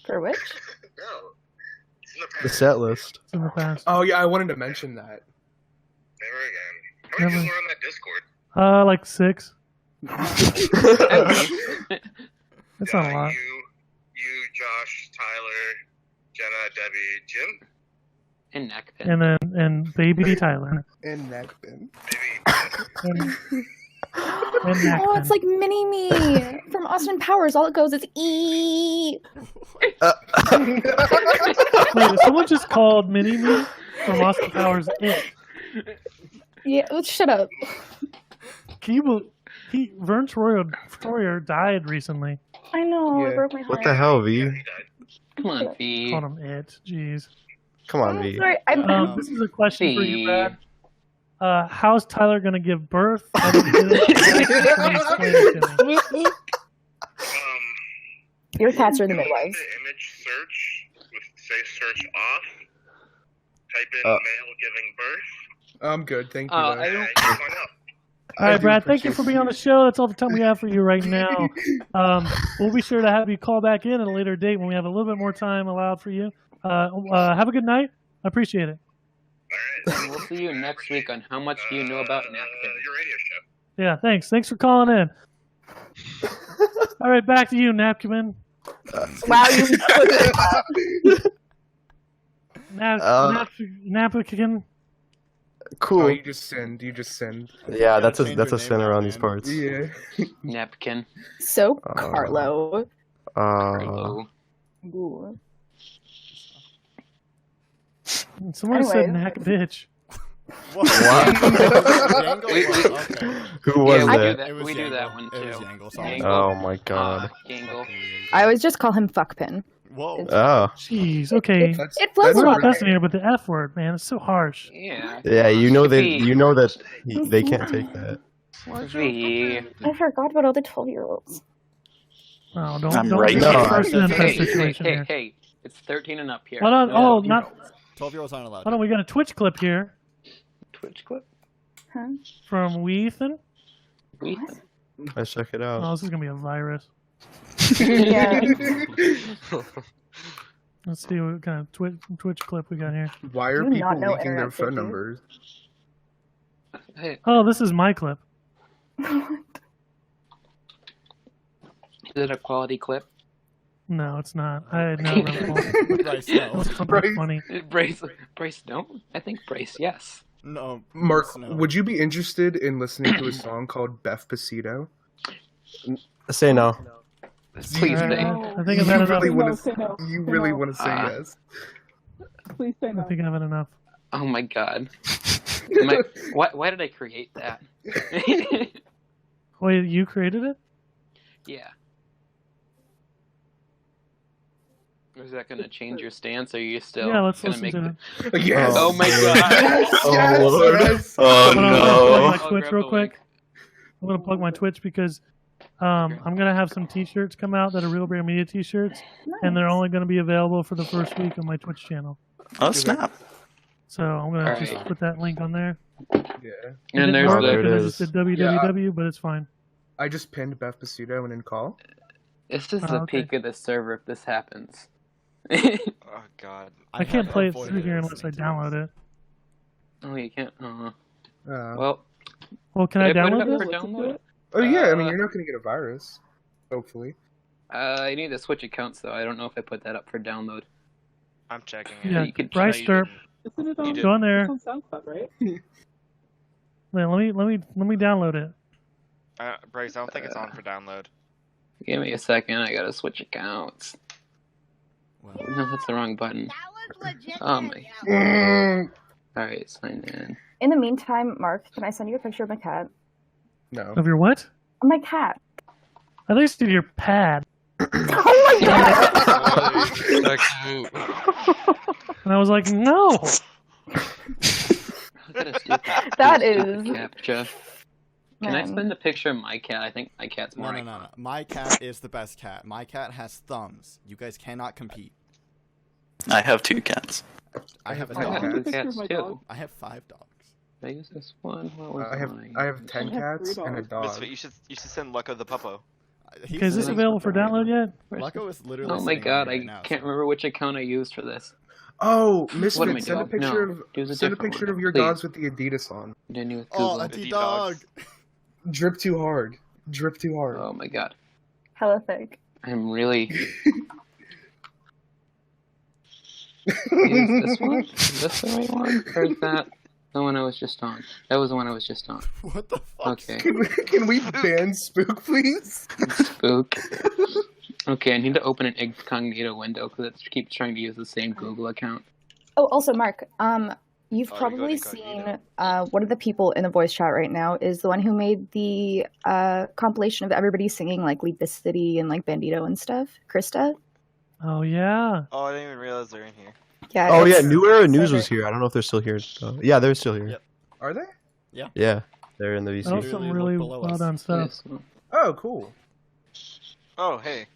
For which? The set list. It's in the past. Oh yeah, I wanted to mention that. Never again. How many people are on that Discord? Like 6. That's not a lot. You, Josh, Tyler, Jenna, Debbie, Jim, and Neckpin. And then Baby Tyler. And Neckpin. Oh, it's like Mini Me from Austin Powers. All it goes is E. Wait, someone just called Mini Me from Austin Powers it. Yeah, let's shut up. Can you believe Vern Troyer died recently? I know, Yeah. it broke my heart. What the hell, V? Come on, V. Called him it. Jeez. Come on, V. Sorry, This is a question for you, Brad. How's Tyler gonna give birth? I don't get it. Can you explain it to me? Your cats are the midwives. The image search with say search off. Type in male giving birth. I'm good, thank you. I don't. All right, Brad, thank you for being on the show. That's all the time we have for you right now. We'll be sure to have you call back in at a later date when we have a little bit more time allowed for you. Have a good night. I appreciate it. And we'll see you next week on How Much Do You Know About Napkin? Your radio show. Yeah, thanks. Thanks for calling in. All right, back to you, Napkin. Wow, you Napkin. Cool. Oh, you just sinned. Yeah, that's a sin around these parts. Yeah. Napkin. So Carlo. Carlo. Ooh. Someone said Anyways. knack bitch. Who was that? We do that one It was too. Yangle, sorry. Oh my god. Gangle. I always just call him Fuckpin. Whoa. Oh. Jeez. Okay. It flows We're well. not cussing here, but the F word, man, it's so harsh. Yeah. Yeah, you know that they can't take that. V. I forgot about all the 12-year-olds. Oh, I'm don't right be now. a person in that situation here. Hey. It's 13 and up here. Hold on. Oh, not. 12-year-olds aren't allowed. Hold on. We got a Twitch clip here Twitch clip. Huh? from Weethan. Weethan. Let's check it Oh, out. this is gonna be a virus. Yeah. Let's see what kind of Twitch clip we got here. Why are Do people not know leaking their internet phone pictures. numbers? Hey, Oh, this is my clip. is it a quality clip? No, it's not. I never remember. Bryce, no. That's something Bryce. funny. Brace, no? I think Brace, yes. No. Mark, no. would you be interested in listening to a song called Befpacito? Say no. Please, All right, Dave. I think I've had enough. You really want to say yes? Please say I think I've had enough. Oh my god. Why did I create that? Wait, you created it? Yeah. Is that going to change your stance, or are you still Yeah, let's going to listen make to it. Yes. Oh my god. Yes, Lord. yes. Oh Hold on, I'm gonna no. plug my I'll Twitch grab real the quick. link. I'm gonna plug my Twitch because I'm gonna have some T-shirts come out that are Real Bear Media T-shirts, and they're only gonna be available for the first week on my Twitch channel. Oh snap. So I'm gonna just Alright. put that link on there. Yeah. And there's Oh, there the. it I is. just did www, but it's fine. I just pinned Befpacito and in call. This is Oh, the okay. peak of the server if this happens. Oh god. I can't have play it avoided through here unless I listening to download this. it. Oh, you can't. Well, Well, can I did put it download up this? for download? oh yeah, I mean you're not gonna get a virus, hopefully. I need to switch accounts though. I don't know if I put that up for download. I'm checking it. Yeah, you could Bryce try- Sturp, You did. go in there. SoundCloud, right? Man, let me download it. Bryce, I don't think it's on for download. Give me a second. I gotta switch accounts. Well, No, that's the wrong button. Oh my. All right, sign in. In the meantime, Mark, can I send you a picture of my cat? No. Of your what? My cat. At least do your pad. Oh my god! And I was like, no. That is Captcha. Can I Man. send a picture of my cat? I think my cat's more No. My cat is the best cat. My cat has thumbs. You guys cannot compete. I have 2 cats. I have a I dog. got 2 cats too. I have 5 dogs. Did I use this one? What was I have 10 cats and a dog. Misfit, you should send Lucko the puppo. Okay, is this available for download yet? Lucko is literally. Oh my sitting god, right I now, can't so- remember which account I used for this. Oh, What am I Misfit, send a doing? picture No, of use a send a different picture one, of your please. dogs with the Adidas on. Continue with Oh, Google. a D-dog. Drip too hard. Drip too hard. Oh my god. Hella fake. I'm really. Is this one? Is this the right one? Or is that the one I was just on? That was the one I was just on. What the fuck? Okay. Can we ban Spook, please? Spook. Okay, I need to open an incognito window because it keeps trying to use the same Google account. Oh, also, Mark, you've Oh, probably you go to seen incognito. one of the people in the voice chat right now is the one who made the compilation of everybody singing like Leave the City and like Bandito and stuff. Krista. Oh yeah. Oh, I didn't even realize they're in here. Yeah. Oh yeah, it's- New Era News so was here. I don't know if they're still here. Yeah, they're still here. Yep. Are they? Yeah, they're in the That VC. was some Literally really look below well us. done stuff. This one. Oh, cool. Oh, hey,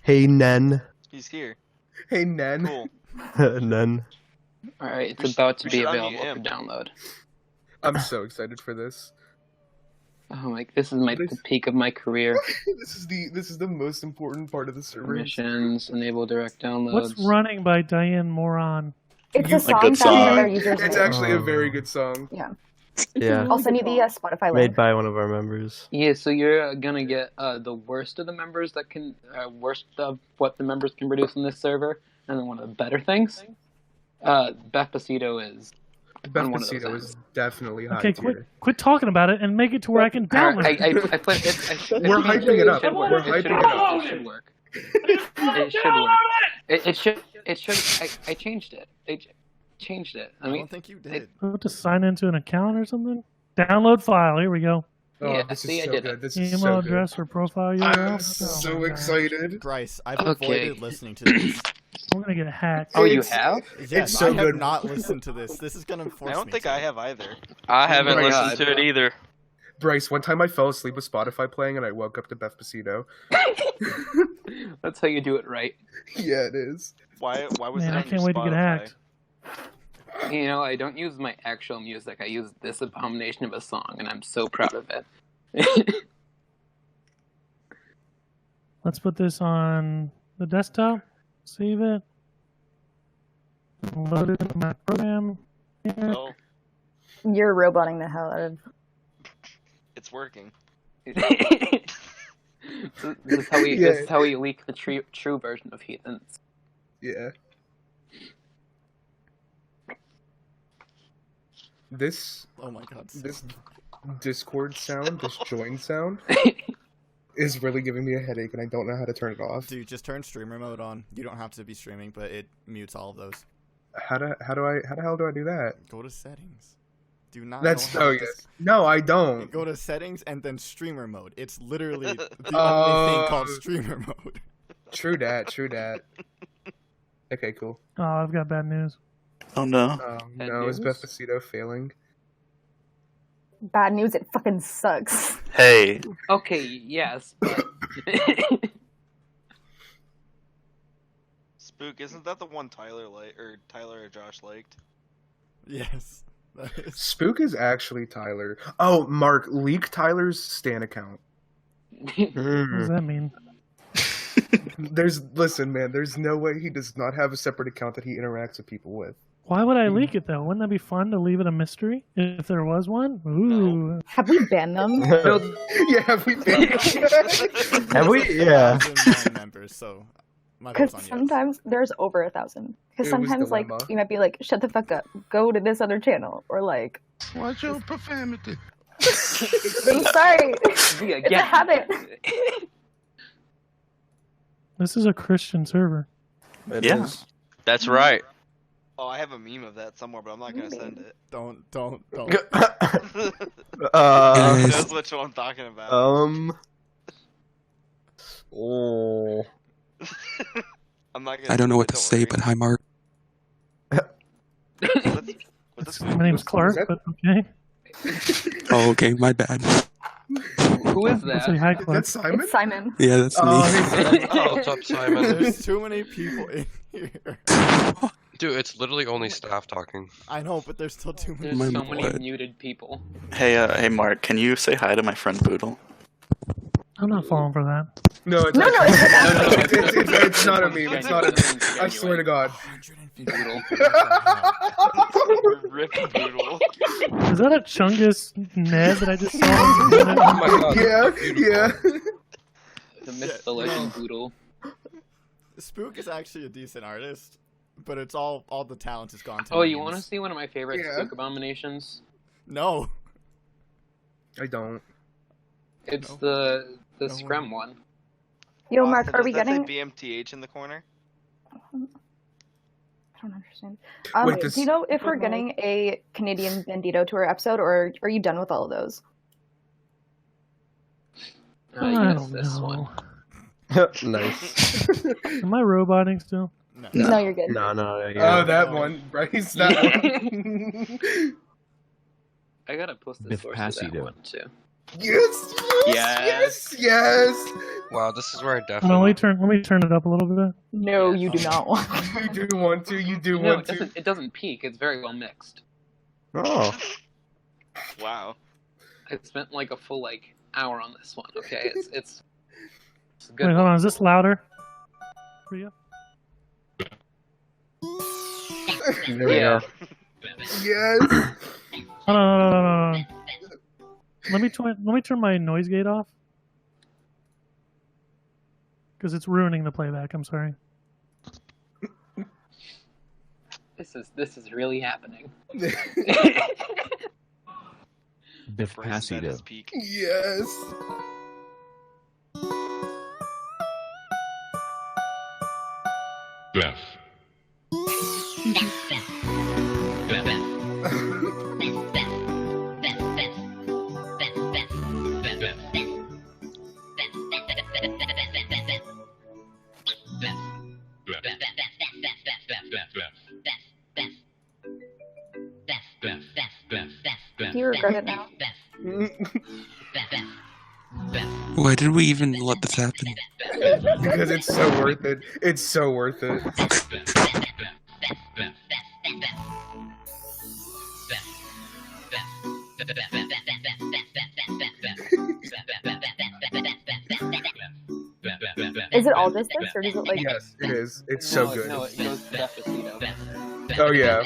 Hey Nen, he's here. Hey, Nen. Cool. Nen. Alright, it's We should- about to we be should available unmute for him. download. I'm so excited for this. Oh my, this is the peak of my career. This is the most important part of the server. Permissions, enable direct downloads. What's Running by Diane Moran? It's a song good that one of song. our users It's made. actually a very good song. Yeah. Yeah, I'll send you the Spotify made link. by one of our members. Yeah, so you're gonna get the worst of the members that can, worst of what the members can produce in this server, and then one of the better things. Befpacito is on one of those Befpacito ends. is definitely high Okay, tier. quit talking about it and make it to where I can download it. I put it. We're hyping it up. should work. We're It should hyping work. it up. It should work. It should work. It should. I changed it. I changed it. I I mean, don't think you did. I have to sign into an account or something. Download file. Here we go. Oh, Yeah, this see, is I so did good. it. This is Email so address good. or profile URL. I'm so my God. excited. Bryce, I've Okay. avoided listening to this. I'm gonna get hacked. Oh, you It's- have? Yes, so I have good. not listened to this. This is gonna I force don't me think to. I have either. I haven't my listened God. to it either. Bryce, one time I fell asleep with Spotify playing and I woke up to Befpacito. That's how you do it right. Yeah, it is. Why was Man, it I on can't your wait to get Spotify? hacked. You know, I don't use my actual music. I use this abomination of a song, and I'm so proud of it. Let's put this on the desktop. Save it. Load it in my program. Here. Oh, You're roboting the hell out of. it's working. this is how we. Yeah. This is how we leak the true version of Heathens. Yeah. This Oh my god. this Discord sound, this join sound, is really giving me a headache, and I don't know how to turn it off. Dude, just turn streamer mode on. You don't have to be streaming, but it mutes all of those. How the hell do I do that? Go to settings. Do not. That's know how oh to yes. No, I don't. Go to settings and then streamer mode. It's literally the only Oh. thing called streamer mode. True dat. True dat. Okay, cool. Oh, I've got bad news. Oh no. Bad No, is news? Befpacito failing? Bad news, it fucking sucks. Hey, Okay, yes, but Spook, isn't that the one Tyler or Josh liked? Yes. That is- Spook is actually Tyler. Oh, Mark, leak Tyler's Stan account. What does that mean? Listen, man, there's no way he does not have a separate account that he interacts with people with. Why would I leak it though? Wouldn't that be fun to leave it a mystery if there was one? Ooh. Have we banned them? Yeah, have we been? Have we? Yeah. 1,009 members, so my Because vote's on yes. sometimes there's over 1,000. Because It was sometimes like dilemma. you might be like, shut the fuck up, go to this other channel, or like, Watch your profanity. I'm sorry, it's a habit. This is a Christian server. yeah. That's right. Oh, I have a meme of that somewhere, but I'm not gonna send it. Don't. Who uh, knows which one I'm talking about? Oh. I'm not gonna. I don't know what to don't say, worry. but hi, Mark. What's this- My name's Clark, that- but okay. Oh, okay, my bad. Who is Let's say that? hi, Is that Clique. Simon? It's Simon. Yeah, that's me. Oh, What's up, Simon? There's too many people in here. Dude, it's literally only staff talking. I know, but there's still too many. There's My so many butt. muted people. Hey, Mark, can you say hi to my friend Boodle? I'm not falling for that. no, it's No, no, it's not a meme. It's not a meme. I swear to God. Boodle. Rip Boodle. Is that a Chungus Ned that I just saw? Oh my god. Yeah. The myth, the legend, Boodle. Spook is actually a decent artist, but it's all the talent is gone to Oh, you memes. want to see one of my favorite Yeah. Spook abominations? No. I don't. It's No. the No. Screm one. Yo, Mark, Austin, are we does that say getting? BMTH in the corner? I don't understand. Wait, this- Do you know if we're getting a Canadian Bandito tour episode, or are you done with all of those? I Yes, don't this one. know. Nice. Am I roboting still? No. No, you're good. No, Oh, yeah. that one. Bryce, that one. I gotta post the source of that Befpacito. one too. Yes. Wow, this is where I Hold on, definitely. let me turn it up a little bit. No, you do not want. You do want to. You do No, want it to. doesn't peak. It's very well mixed. Oh. Wow. I spent like a full hour on this one. Okay, it's a good. Wait, hold one. on. Is this louder for you? There we Yeah. go. Yes. Hold on. Let me turn my noise gate off. Because it's ruining the playback. I'm sorry. This is really happening. Bryce at his Befpacito. peak. Yes. Do you regret it now? Why did we even let this happen? Because it's so worth it. It's so worth it. Is it all just this, or does it like? Yes, it is. It's so good. No, it goes to Befpacito. Oh yeah.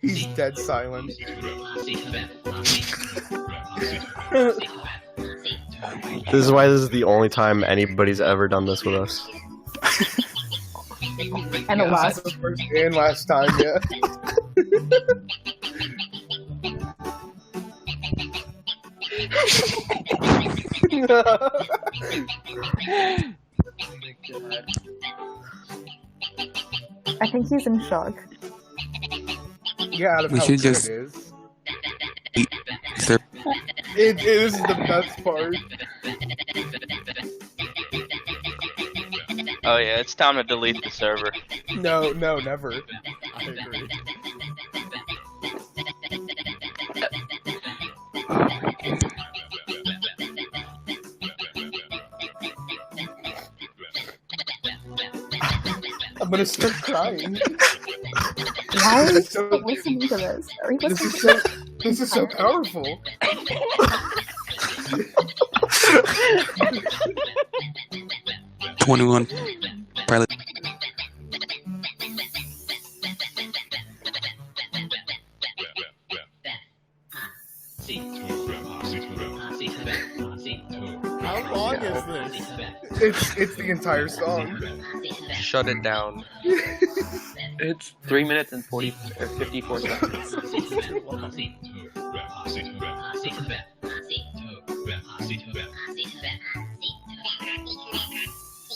He's dead silent. This is why this is the only time anybody's ever done this with us. And the last. The first and last time, yeah. I think he's in shock. Yeah, out of We how should good just- it is. Is there- It is the best part. Oh yeah, it's time to delete the server. No, never. I agree. I'm gonna start crying. Why are you This is so- listening to this? Are you This listening is so. This is so powerful. 21. Probably. How long is this? It's the entire song. Shut it down. It's 3 minutes and 54 seconds.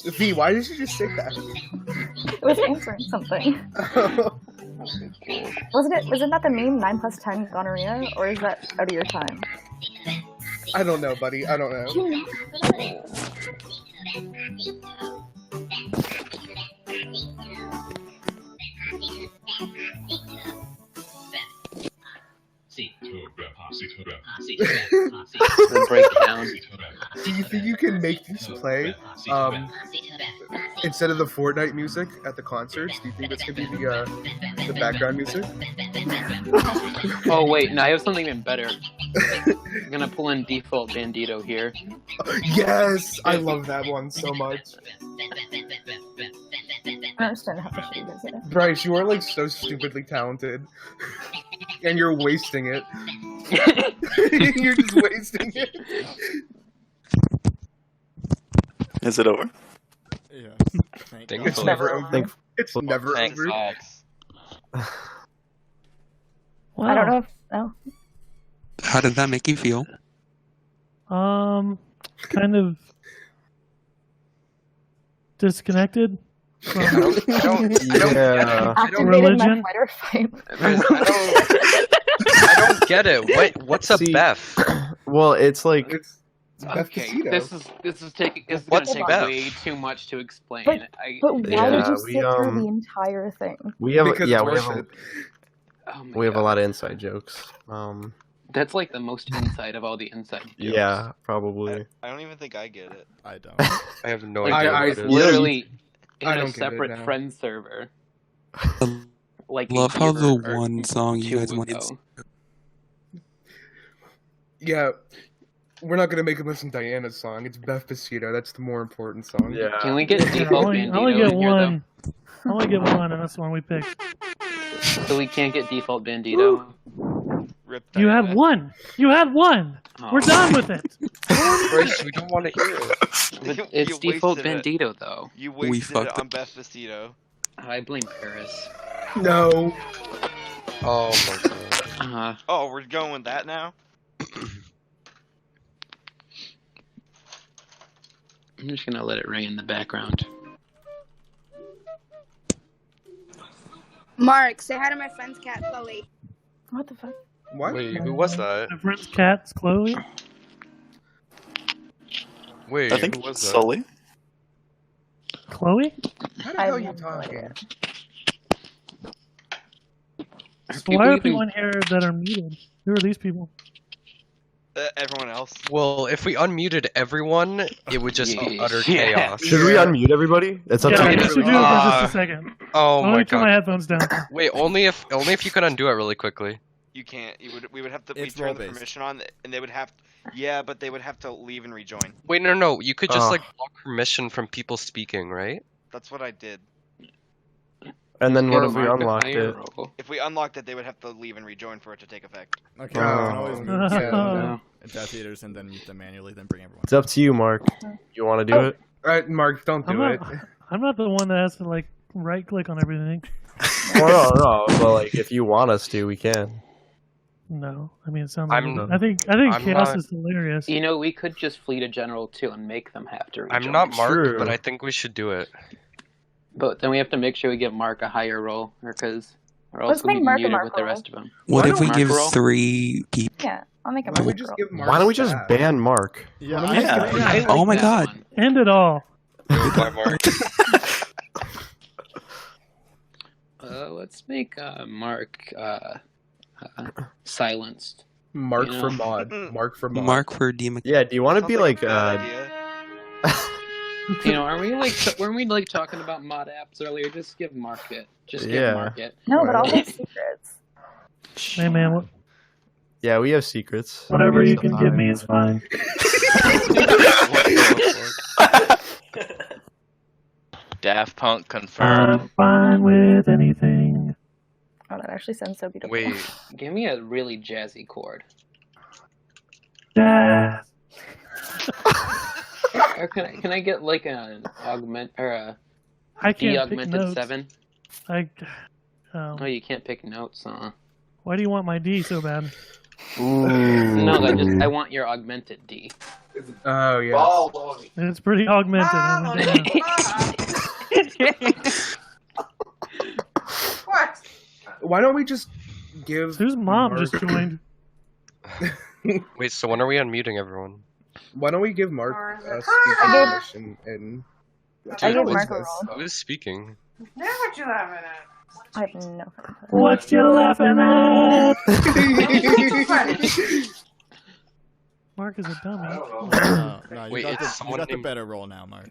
V, why did you just say that? It was answering something. Isn't that the meme 9 plus 10 gonorrhea, or is that out of your time? I don't know, buddy. I don't know. The breakdown. Do you think you can make these play instead of the Fortnite music at the concerts? Do you think this could be the background music? Oh wait, no, I have something even better. I'm gonna pull in default Bandito here. Yes, I love that one so much. I don't understand how much you does it. Bryce, you are like so stupidly talented, and you're wasting it. You're just wasting it. Is it over? Yeah. It's never over. It's never Thanks, over. Alex. I don't know if... Oh. How did that make you feel? Kind of disconnected from religion. My fighter fight. I don't get it. What's a Bef? Well, it's like Okay, this is gonna What's take Bef? way too much to explain. But why did you sit through the entire thing? we have Because we have a lot of inside jokes. That's like the most inside of all the inside jokes. Yeah, probably. I don't even think I get it. I don't. I have no Like, idea. I- what it's it is. literally in I a don't get it separate now. friend server. Like a Love how year the or one song you two guys wanted. ago. Yeah, we're not gonna make him listen to Diana's song. It's Befpacito. That's the more important song. Yeah. Can we get I default only Bandito get in here, one. I only get one, and that's the one we picked. though? So we can't get default Bandito. Rip You Diana. had one. You had one. We're done with it. Bryce, we don't want to hear it. But it's You default wasted it. Bandito though. You We wasted it fucked on Befpacito. I blame Paris. No. Oh my god. Oh, we're going with that now? I'm just gonna let it ring in the background. Mark, say hi to my friend's cat, Chloe. What the fuck? What? Wait, who was that? My friend's cat's Chloe. Wait, I think who was that? Sully. Chloe? How the hell are you talking? Why are people in here that are muted? Who are these people? Everyone else. Well, if we unmuted everyone, it would just be utter chaos. Should we unmute everybody? It's up Yeah, to I you. guess we do for just a second. Oh Let my me turn my god. headphones down. Wait, only if you can undo it really quickly. You can't. We would have to It's turn the role-based. permission on, and they would have. Yeah, but they would have to leave and rejoin. Wait, no. You could just Oh. like block permission from people speaking, right? That's what I did. And then what Get if we Mark a unlocked higher it? roll. If we unlocked it, they would have to leave and rejoin for it to take effect. Okay, we can always move Yeah, to no. Death Eaters and then mute them manually, then bring everyone. It's up to you, Mark. You want to do it? Alright, Mark, don't I'm do it. not the one that has to like right click on everything. Well, no. But like, if you want us to, we can. No, I mean it sounds. I'm- Like, I think I'm chaos not- is hilarious. You know, we could just fleet a general too and make them have to rejoin. I'm not Mark, True. but I think we should do it. But then we have to make sure we give Mark a higher roll, or else Let's we'll make be Mark a muted Mark with the roll. rest of them. What Why if we don't give Mark roll? 3 people? Yeah, I'll make a Why don't we Mark just roll. give Mark Why don't we just that? ban Mark? Yeah. I Oh my that god. one. End it all. Goodbye, Mark. Let's make Mark silenced. Mark You for know? mod. Mark for mod. Mark for Dema. Yeah. Do you want to Sounds be like like? a bad idea. You know, weren't we like talking about mod apps earlier? Just give Mark it. Just give Yeah. Mark it. No, but I'll have secrets. Hey man, Yeah, we have secrets. whatever you can give me is fine. Daft Punk confirmed. I'm fine with anything. Oh, that actually sounds so beautiful. Wait, Give me a really jazzy chord. Jazz. Or can I get like an augment or a I D can't pick augmented notes. 7? I. Oh, you can't pick notes, huh? Why do you want my D so bad? No, I want your augmented D. Oh, yeah. It's pretty augmented. why don't we just give Whose mom Mark... just joined? Wait, so when are we unmuting everyone? Why don't we give Mark speaking permission and... I gave Who is Mark a this? roll. Who is speaking? What you laughing at? I have no. What you laughing at? Mark is a dummy. No, you Wait, got, it's the, you someone got the named- better roll now, Mark.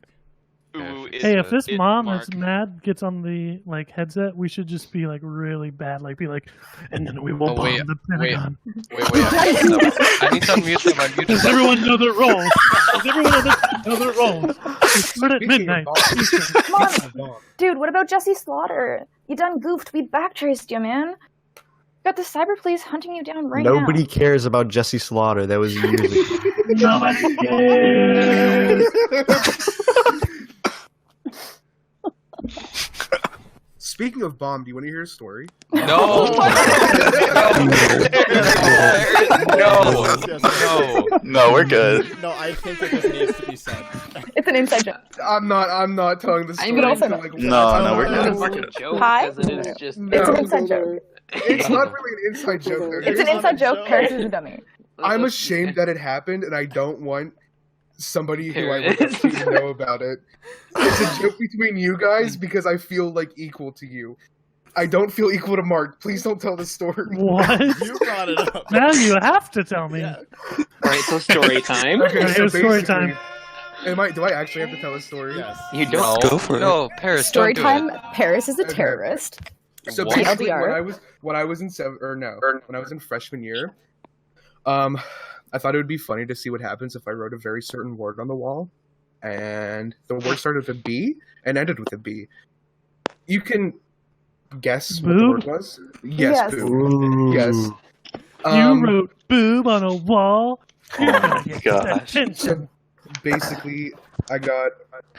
Ooh, Hey, if this it mom Mark? that's mad gets on the like headset, we should just be like really bad, like be like, and then we will Oh, bomb wait, the wait. Pentagon. Wait, I need to unmute them. Unmute Does them. everyone know their roles? Does everyone know their roles? We start at midnight. Mom, dude, what about Jesse Slaughter? You done goofed. We backtraced you, man. Got the cyber police hunting you down right Nobody now. cares about Jesse Slaughter. That was years ago. Nobody cares. Speaking of bomb, do you want to hear a story? No. No. No, we're good. No, I think that this needs to be said. It's an inside joke. I'm not telling the story. can also until, not. like, No, we're It's good. like a joke, Hi? as it is just. It's an inside joke. It's not really an inside joke. Though. It's an inside joke. Paris is a dummy. I'm ashamed that it happened, and I don't want somebody who I look up to know about it. It's a joke between you guys because I feel like equal to you. I don't feel equal to Mark. Please don't tell the story. What? You brought it up. Now you have to tell me. Yeah. Alright, so story time. Okay, so Here's story basically, time. do I actually have to tell a story? Yes. You don't. No. Go for it. No, Paris, Story don't do time. it. Paris is a Okay. terrorist. So What? basically, TLDR. when I was in when I was in freshman year, I thought it would be funny to see what happens if I wrote a very certain word on the wall, and the word started with a B and ended with a B. You can guess what the Boob? word was. Yes, Yes. boob. Yes. You wrote boob on a wall. You're gonna get gosh. attention. Basically, I got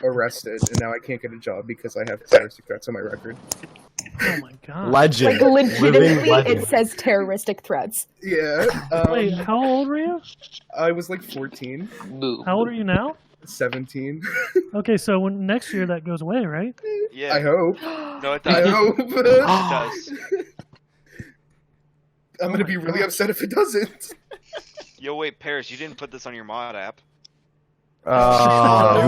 arrested, and now I can't get a job because I have terroristic threats on my record. Oh my god. Legend. Like Living legitimately, legend. it says terroristic threats. Yeah. Wait, how old were you? I was like 14, Boo. How old are you now? 17. Okay, so when next year that goes away, right? Yeah. I hope. No, it I does. hope. It does. I'm gonna be really upset if it doesn't. Yo, wait, Paris, you didn't put this on your mod app. Yeah.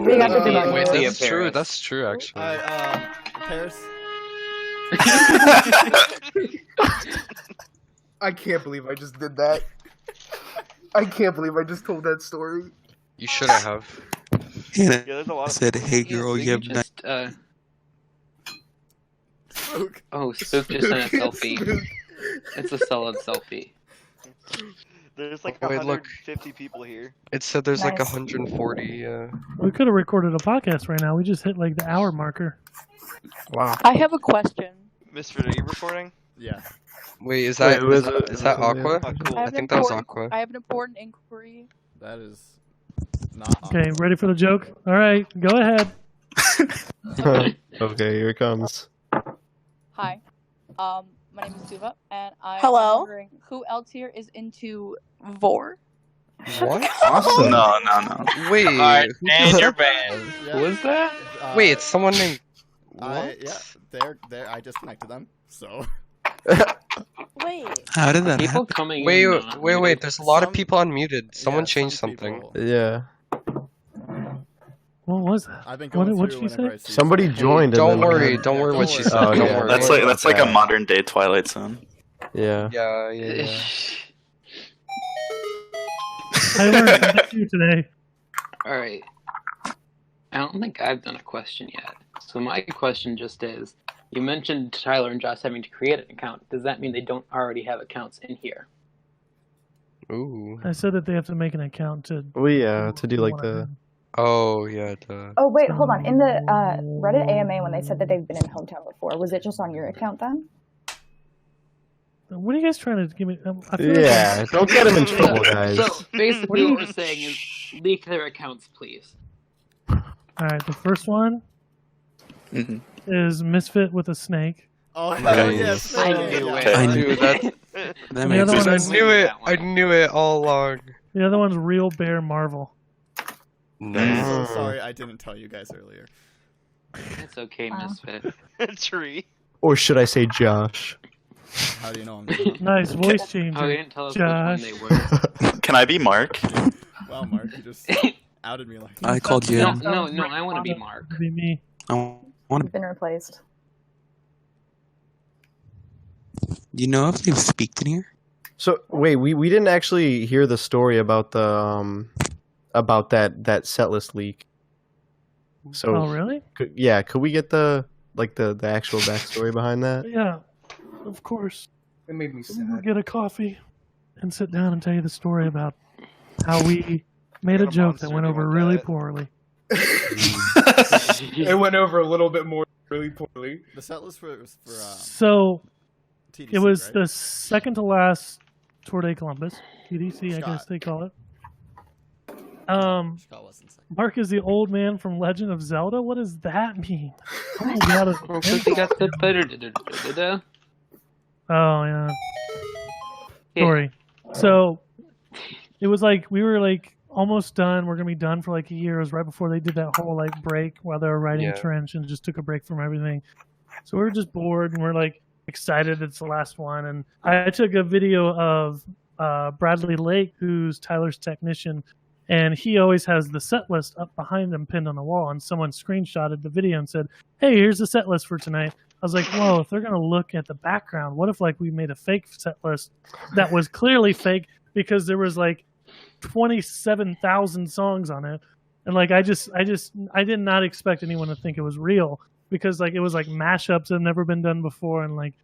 We got to do that. Wait, See ya, that's true. Paris. That's true, actually. Paris. I can't believe I just did that. I can't believe I just told that story. You shouldn't have. Yeah, Yeah, there's a lot I of. said, hey girl, we you have could nice. just, Spook. Oh, Spook just sent a selfie. It's a solid selfie. There's like Oh, wait, look. 150 people here. It said there's like Nice. 140. We could have recorded a podcast right now. We just hit like the hour marker. Wow. I have a question. Misfit, are you recording? Yeah. Wait, is that who is that, it? is that Aqua? Oh, cool. I, I have an think that was important- Aqua. I have an important inquiry. That is not. Okay, ready for the joke? All right, go ahead. Okay, here it comes. Hi. My name is Tuva, and I'm Hello? wondering who else here is into Vor? What? Awesome. No, no, no. Wait. Alright, and you're banned. Who is that? Wait, it's someone named. Yeah, they're. I just connected them. So. Wait. How did that People happen? coming Wait, in. wait. There's a lot of Some- people unmuted. Someone Yeah, changed some something. people- Yeah. What was that? I've been What going did through she whenever say? I see Somebody something. joined. Don't and then- worry. Don't Yeah, worry don't what she worry. said. Oh, Don't yeah. worry. That's like a Yeah. modern day Twilight Zone. Yeah. Yeah. I learned something new today. Alright. I don't think I've done a question yet. So my question just is, you mentioned Tyler and Josh having to create an account. Does that mean they don't already have accounts in here? Ooh. I said that they have to make an account to. Well, yeah, to do like the. Oh yeah. Duh. Oh wait, hold on. In the Reddit AMA, when they said that they've been in hometown before, was it just on your account then? What are you guys trying to give me? I feel Yeah, like don't get him in trouble, guys. So basically what we're saying is leak their accounts, please. All right, the first one Mhm. is Misfit with a snake. Oh Nice. hell yes! I man. knew it. Okay. Dude, that That The makes other sense. one I is- knew it. I knew it all along. The other one's Real Bear Marvel. I'm Nice. so sorry I didn't tell you guys earlier. It's okay, Misfit. Tree. Or should I say Josh? How do you know I'm Nice voice changer. Oh, they didn't tell us Josh. which one they were. Can I be Mark? Wow, Mark, you just outed me like I called you. No, I want to be Mark. Be me. I want You've been replaced. You know if they've speaked in here? So wait, we didn't actually hear the story about the about that set list leak. So Oh, really? could we get the actual backstory behind that? Yeah, of course. It made me We'll sad. get a coffee and sit down and tell you the story about how we made a Got a joke monster, that went do you over want really that? poorly. It went over a little bit more really poorly. the set list was for So TDC, it was right? the second to last Tour de Columbus, TDC, I Scott. guess they call it. Scott wasn't second. Mark is the old man from Legend of Zelda. What does that mean? Oh, God. Oh, Cookie got the better. Oh, yeah. Sorry. So it was like we were like almost done. We're gonna be done for like a year. It was right before they did that whole like break while they were writing Yeah. Trench and just took a break from everything. So we were just bored and we're like excited it's the last one. And I took a video of Bradley Lake, who's Tyler's technician, and he always has the set list up behind him pinned on the wall. And someone screenshotted the video and said, "Hey, here's the set list for tonight." I was like, whoa, if they're going to look at the background, what if like we made a fake set list that was clearly fake because there was like 27,000 songs on it. And like, I did not expect anyone to think it was real because like, it was like mashups that had never been done before. And like,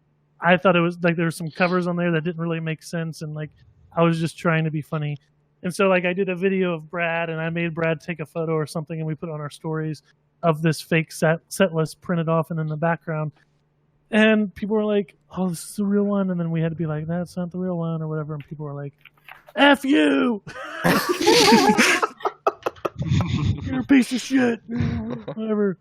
I thought it was like, there were some covers on there that didn't really make sense. And like, I was just trying to be funny. And so like, I did a video of Brad and I made Brad take a photo or something and we put it on our stories of this fake set list printed off and in the background. And people were like, "Oh, this is the real one." And then we had to be like, "That's not the real one," or whatever. And people were like, "F you! You're a piece of shit." Whatever.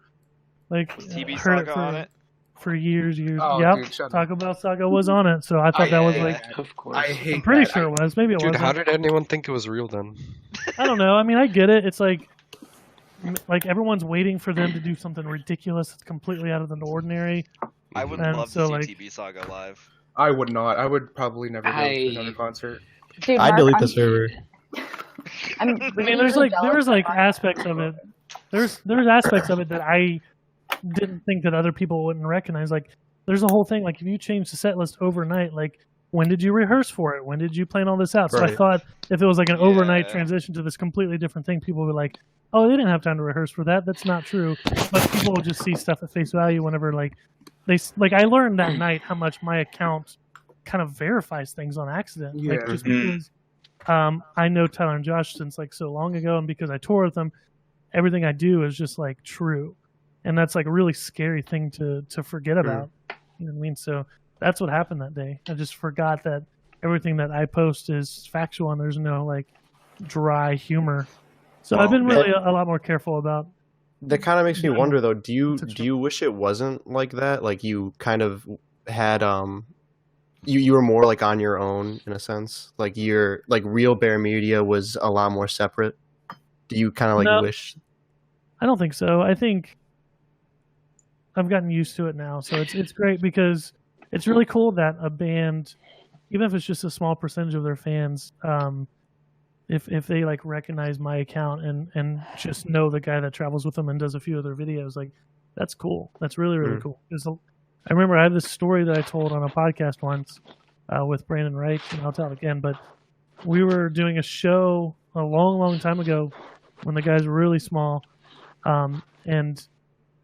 Like, TB heard Saga on it? for years. Oh, Yep, dude, shut up. Taco Bell Saga was on it, so I thought that was like. Of course. I hate I'm pretty that. sure it was. Maybe it Dude, wasn't. how did anyone think it was real then? I don't know. I mean, I get it. It's like everyone's waiting for them to do something ridiculous that's completely out of the ordinary. I would And love so, to like- see TB Saga live. I would not. I would probably never go to I- another concert. Dude, I Mark, delete I'm- the server. I'm I mean, really there's jealous like that Mark- aspects of it. There's aspects of it that I didn't think that other people wouldn't recognize. Like, there's a whole thing. Like, if you change the set list overnight, like, when did you rehearse for it? When did you plan all this out? So I Right. thought if it was like an overnight Yeah. transition to this completely different thing, people were like, "Oh, they didn't have time to rehearse for that." That's not true. But people will just see stuff at face value whenever like I learned that night how much my account kind of verifies things on accident. Like Yeah. just because I know Tyler and Josh since like so long ago, and because I tour with them, everything I do is just like true, and that's like a really scary thing to forget about. You know what I mean? So that's what happened that day. I just forgot that everything that I post is factual, and there's no like dry humor. So I've been really a lot more careful about. That kind of makes me Yeah. wonder though. Do you It's a do you wish it wasn't like that? Like you kind of had you were more like on your own in a sense. Like your like real Bear Media was a lot more separate. Do you kind of like No. wish? I don't think so. I think I've gotten used to it now, so it's great because it's really cool that a band, even if it's just a small percentage of their fans, if they like recognize my account and just know the guy that travels with them and does a few of their videos, like that's cool. That's really really cool. 'Cause I remember I have this story that I told on a podcast once with Brandon Wright, and I'll tell it again. But we were doing a show a long time ago when the guys were really small, and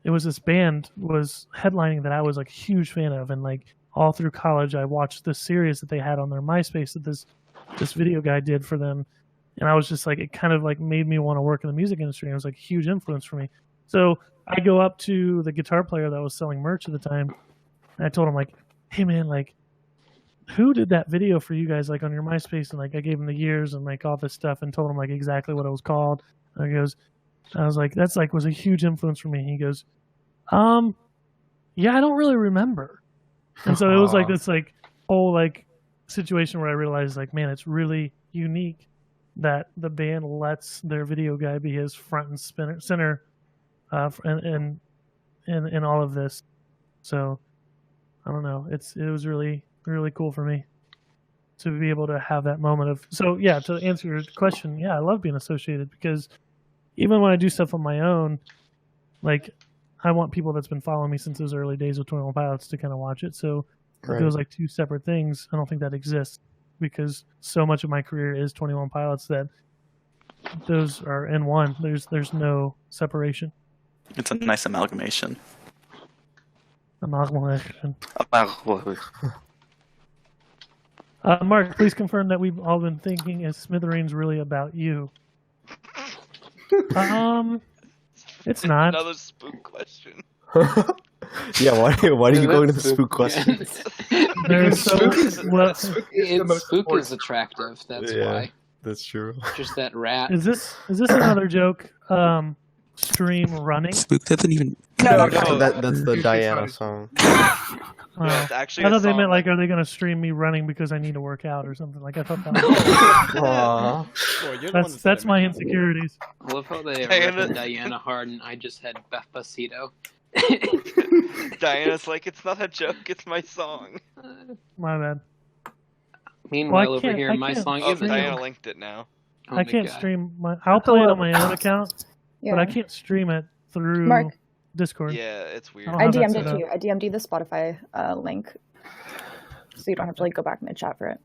it was this band was headlining that I was like a huge fan of, and like all through college I watched this series that they had on their MySpace that this video guy did for them, and I was just like, it kind of like made me want to work in the music industry. And it was like a huge influence for me. So I go up to the guitar player that was selling merch at the time, and I told him like, "Hey man, like, who did that video for you guys like on your MySpace?" And like I gave him the years and like all this stuff and told him like exactly what it was called. And he goes, I was like, that's like was a huge influence for me. He goes, yeah, I don't really remember. And so it was like this like whole like situation where I realized like, man, it's really unique that the band lets their video guy be his front and center in all of this. So I don't know. It was really cool for me to be able to have that moment of. So yeah, to answer your question, yeah, I love being associated because even when I do stuff on my own, like I want people that's been following me since those early days with 21 Pilots to kind of watch it. So it feels like two separate things. I don't think that exists because so much of my career is 21 Pilots that those are in one. There's no separation. It's a nice amalgamation. Amalgamation. Mark, please confirm that we've all been thinking is Smithereens really about you? It's not. Another spook question. Yeah, why do you go into the spook question? There's Spook is attractive. That's why. That's true. Just that rat. Is this another joke? Stream running. Spook doesn't even. No, that's the Diana song. Yeah, it's actually I thought a they song. meant like, are they going to stream me running because I need to work out or something? Like I thought that was. That's my insecurities. I love how they repping Diana hard, and I just had Befpacito. Diana's like, it's not a joke, it's my song. My bad. Meanwhile, over here, my song Oh, isn't. Diana linked it now. Oh I my can't God. stream my. I'll play it on my own account, Yeah. but I can't stream it through Mark. Discord. Yeah, it's weird. I DM'd it to you. I DM'd you the Spotify link, so you don't have to like go back in the chat for it.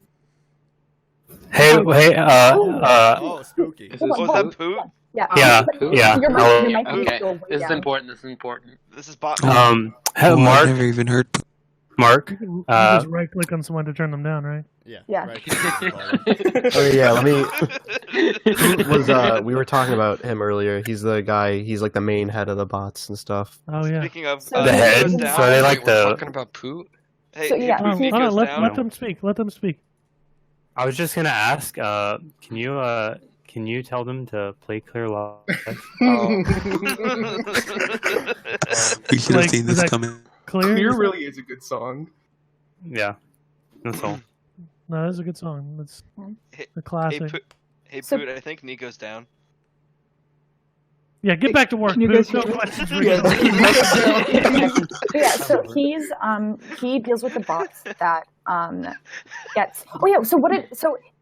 Hey, Oh, spooky. Was that Poop? Yeah. Yeah, Your yeah. mic- I'll- your mic needs to Okay, go way this is down. important. This is important. This is bot. Hey, Oh, Mark. I've never even heard. Mark. You just right click on someone to turn them down, right? Yeah. Yeah. Right. Oh yeah, let me. We were talking about him earlier. He's the guy. He's like the main head of the bots and stuff. Oh yeah. Speaking of The head. So they like We're the. talking about poot. Hey, So, yeah. Poop Hold on, goes let down. them speak. Let them speak. I was just gonna ask. Can you tell them to play Clear Love? We should have Like, seen is this that coming. Clear really is a good song. Yeah. That's all. No, that's a good song. That's Hey, a classic. Hey, So- Poot, I think Nico's down. Yeah, get back to work. Can you There's guys no hear me? questions for you. Yeah, so he deals with the bots that gets. Oh yeah, so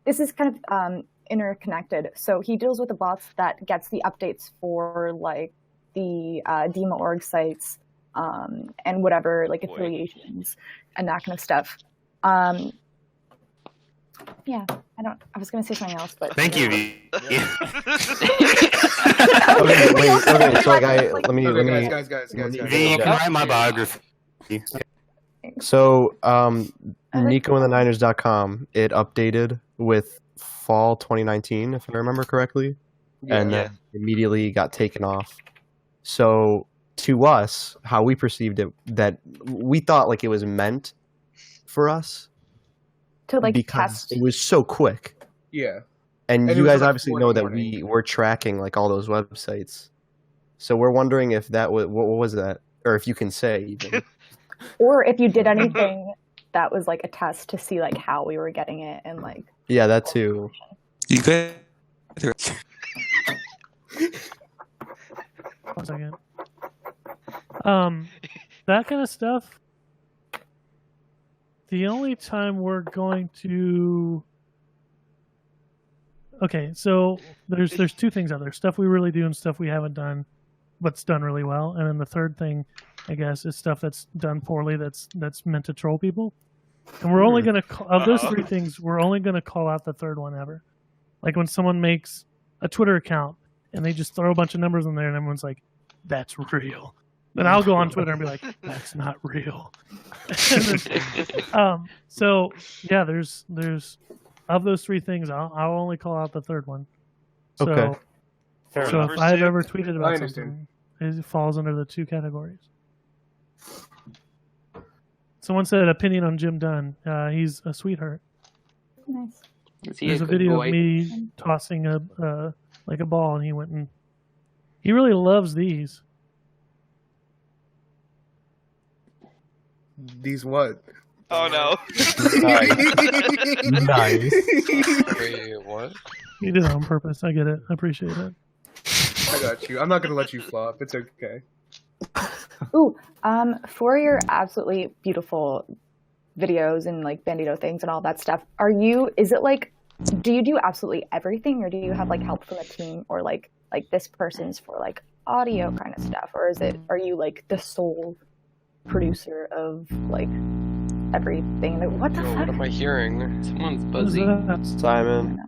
this is kind of interconnected. So he deals with the bots that gets the updates for like the Dima org sites and whatever like affiliations and that kind of stuff. Yeah, I was gonna say something else, but Thank you. Okay, so like let me. Guys. V, you can write my biography. So NicoandtheNiners.com, it updated with fall 2019, if I remember correctly, and then immediately got taken off. So to us, how we perceived it, that we thought like it was meant for us to like because test. it was so quick. Yeah. And it you was guys like obviously 4 know in the that morning. we're tracking like all those websites. So we're wondering if that was what was that, or if you can say even. Or if you did anything that was like a test to see like how we were getting it and like. Yeah, that too. You guys. 1 second. That kind of stuff. The only time we're going to. Okay, so there's two things out there: stuff we really do and stuff we haven't done, but's done really well. And then the third thing, I guess, is stuff that's done poorly. That's meant to troll people. And we're only gonna of those three things, we're only gonna call out the third one ever. Like when someone makes a Twitter account and they just throw a bunch of numbers in there, and everyone's like, "That's real." Then I'll go on Twitter and be like, "That's not real." So yeah, there's of those three things, I'll only call out the third one. So, Okay. So if I've ever tweeted about something, it falls under the two categories. Someone said opinion on Jim Dunn. He's a sweetheart. Nice. Is he There's a a good video boy? of me tossing a ball, and he went and he really loves these. These what? Oh no. Nice. Wait, what? He did it on purpose. I get it. I appreciate it. I got you. I'm not gonna let you flop. It's okay. Ooh, for your absolutely beautiful videos and like Bandito things and all that stuff, is it like, do you do absolutely everything, or do you have like help from a team, or like this person's for like audio kind of stuff, or are you like the sole producer of like everything? What the fuck? What am I hearing? Someone's buzzing. Simon.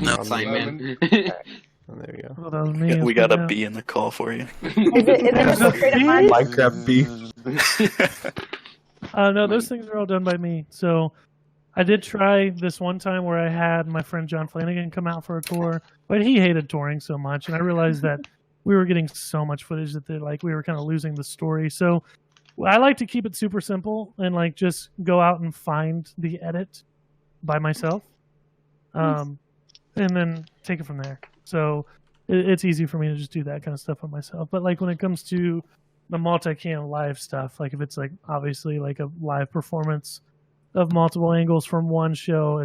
Not Simon. Oh, there you go. Well, that was me. We got a bee in the call for you. Is it just a straight up line? Minecraft bee. No, those things are all done by me. So I did try this one time where I had my friend John Flanagan come out for a tour, but he hated touring so much, and I realized that we were getting so much footage that we were kind of losing the story. So I like to keep it super simple and like just go out and find the edit by myself, and then take it from there. So it's easy for me to just do that kind of stuff by myself. But like when it comes to the multicam live stuff, like if it's like obviously like a live performance of multiple angles from one show,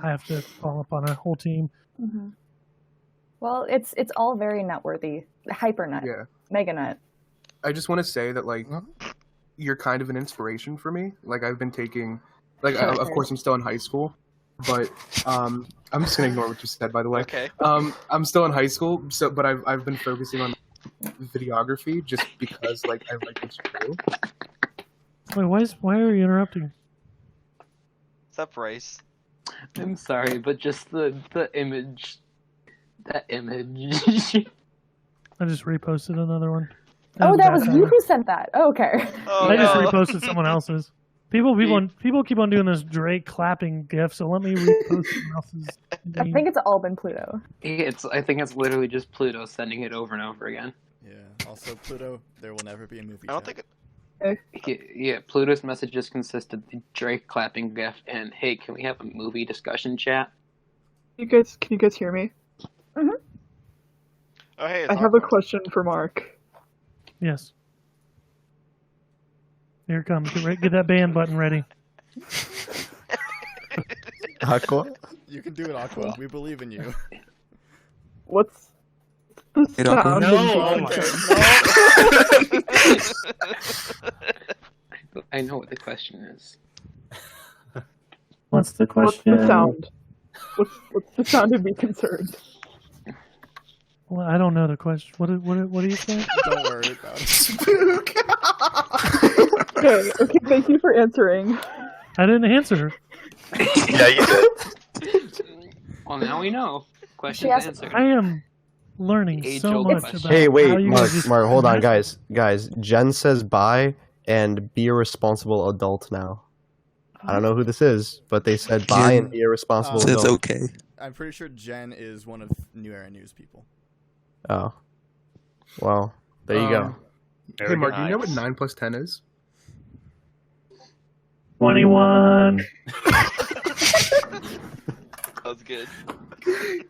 I have to call upon a whole team. Mm-hmm. Well, it's all very nut-worthy. Hyper-nut. Yeah. Mega-nut. I just want to say that, like, you're kind of an inspiration for me. Like, I've been taking... Like, of course, I'm still in high school, but I'm just going to ignore what you said, by the way. Okay. I'm still in high school, but I've been focusing on videography just because, like, I like what you do. Wait, why are you interrupting? What's up, Rice? I'm sorry, but just the image... That image. I just reposted another one. Oh, that was you who sent that. Oh, okay. I just reposted someone else's. People keep on doing this Drake clapping gif, so let me repost someone else's. I think it's all been Pluto. I think it's literally just Pluto sending it over and over again. Yeah. Also, Pluto, there will never be a movie. I don't think. Yeah, Pluto's messages consist of the Drake clapping gif and hey, can we have a movie discussion chat? Can you guys hear me? Mm-hmm. Oh, hey, I have a question for Mark. Yes. Here it comes. Get that band button ready. Aqua? You can do it, Aqua. We believe in you. What's the sound? I know what the question is. What's the question? What's the sound? What's the sound of me concerned? Well, I don't know the question. What are you saying? Don't worry about it. Okay, thank you for answering. I didn't answer. Yeah, you did. Well, now we know. Question answered. I am learning so much about. Hey, wait, how you Mark, hold on, guys. Jen says bye and be a responsible adult now. I don't know who this is, but they said bye and be a responsible adult. It's okay. I'm pretty sure Jen is one of New Era News people. Oh. Well, there you go. Hey, Mark, do you know what 9 plus 10 is? 21. That was good.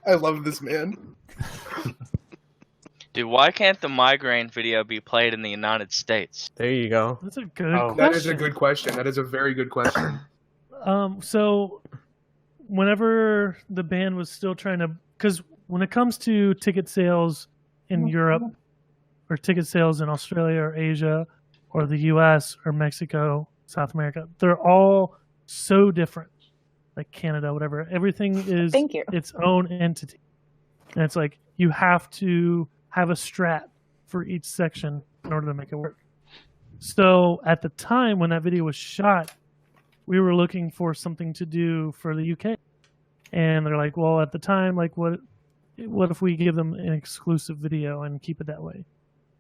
I love this man. Dude, why can't the Migraine video be played in the United States? There you go. That's a good question. That is a good question. That is a very good question. So whenever the band was still trying to, because when it comes to ticket sales in Europe or ticket sales in Australia or Asia or the US or Mexico, South America, they're all so different. Like Canada, whatever. Everything is its own entity. And it's like you have to have a strat for each section in order to make it work. So at the time when that video was shot, we were looking for something to do for the UK. And they're like, well, at the time, like what if we give them an exclusive video and keep it that way?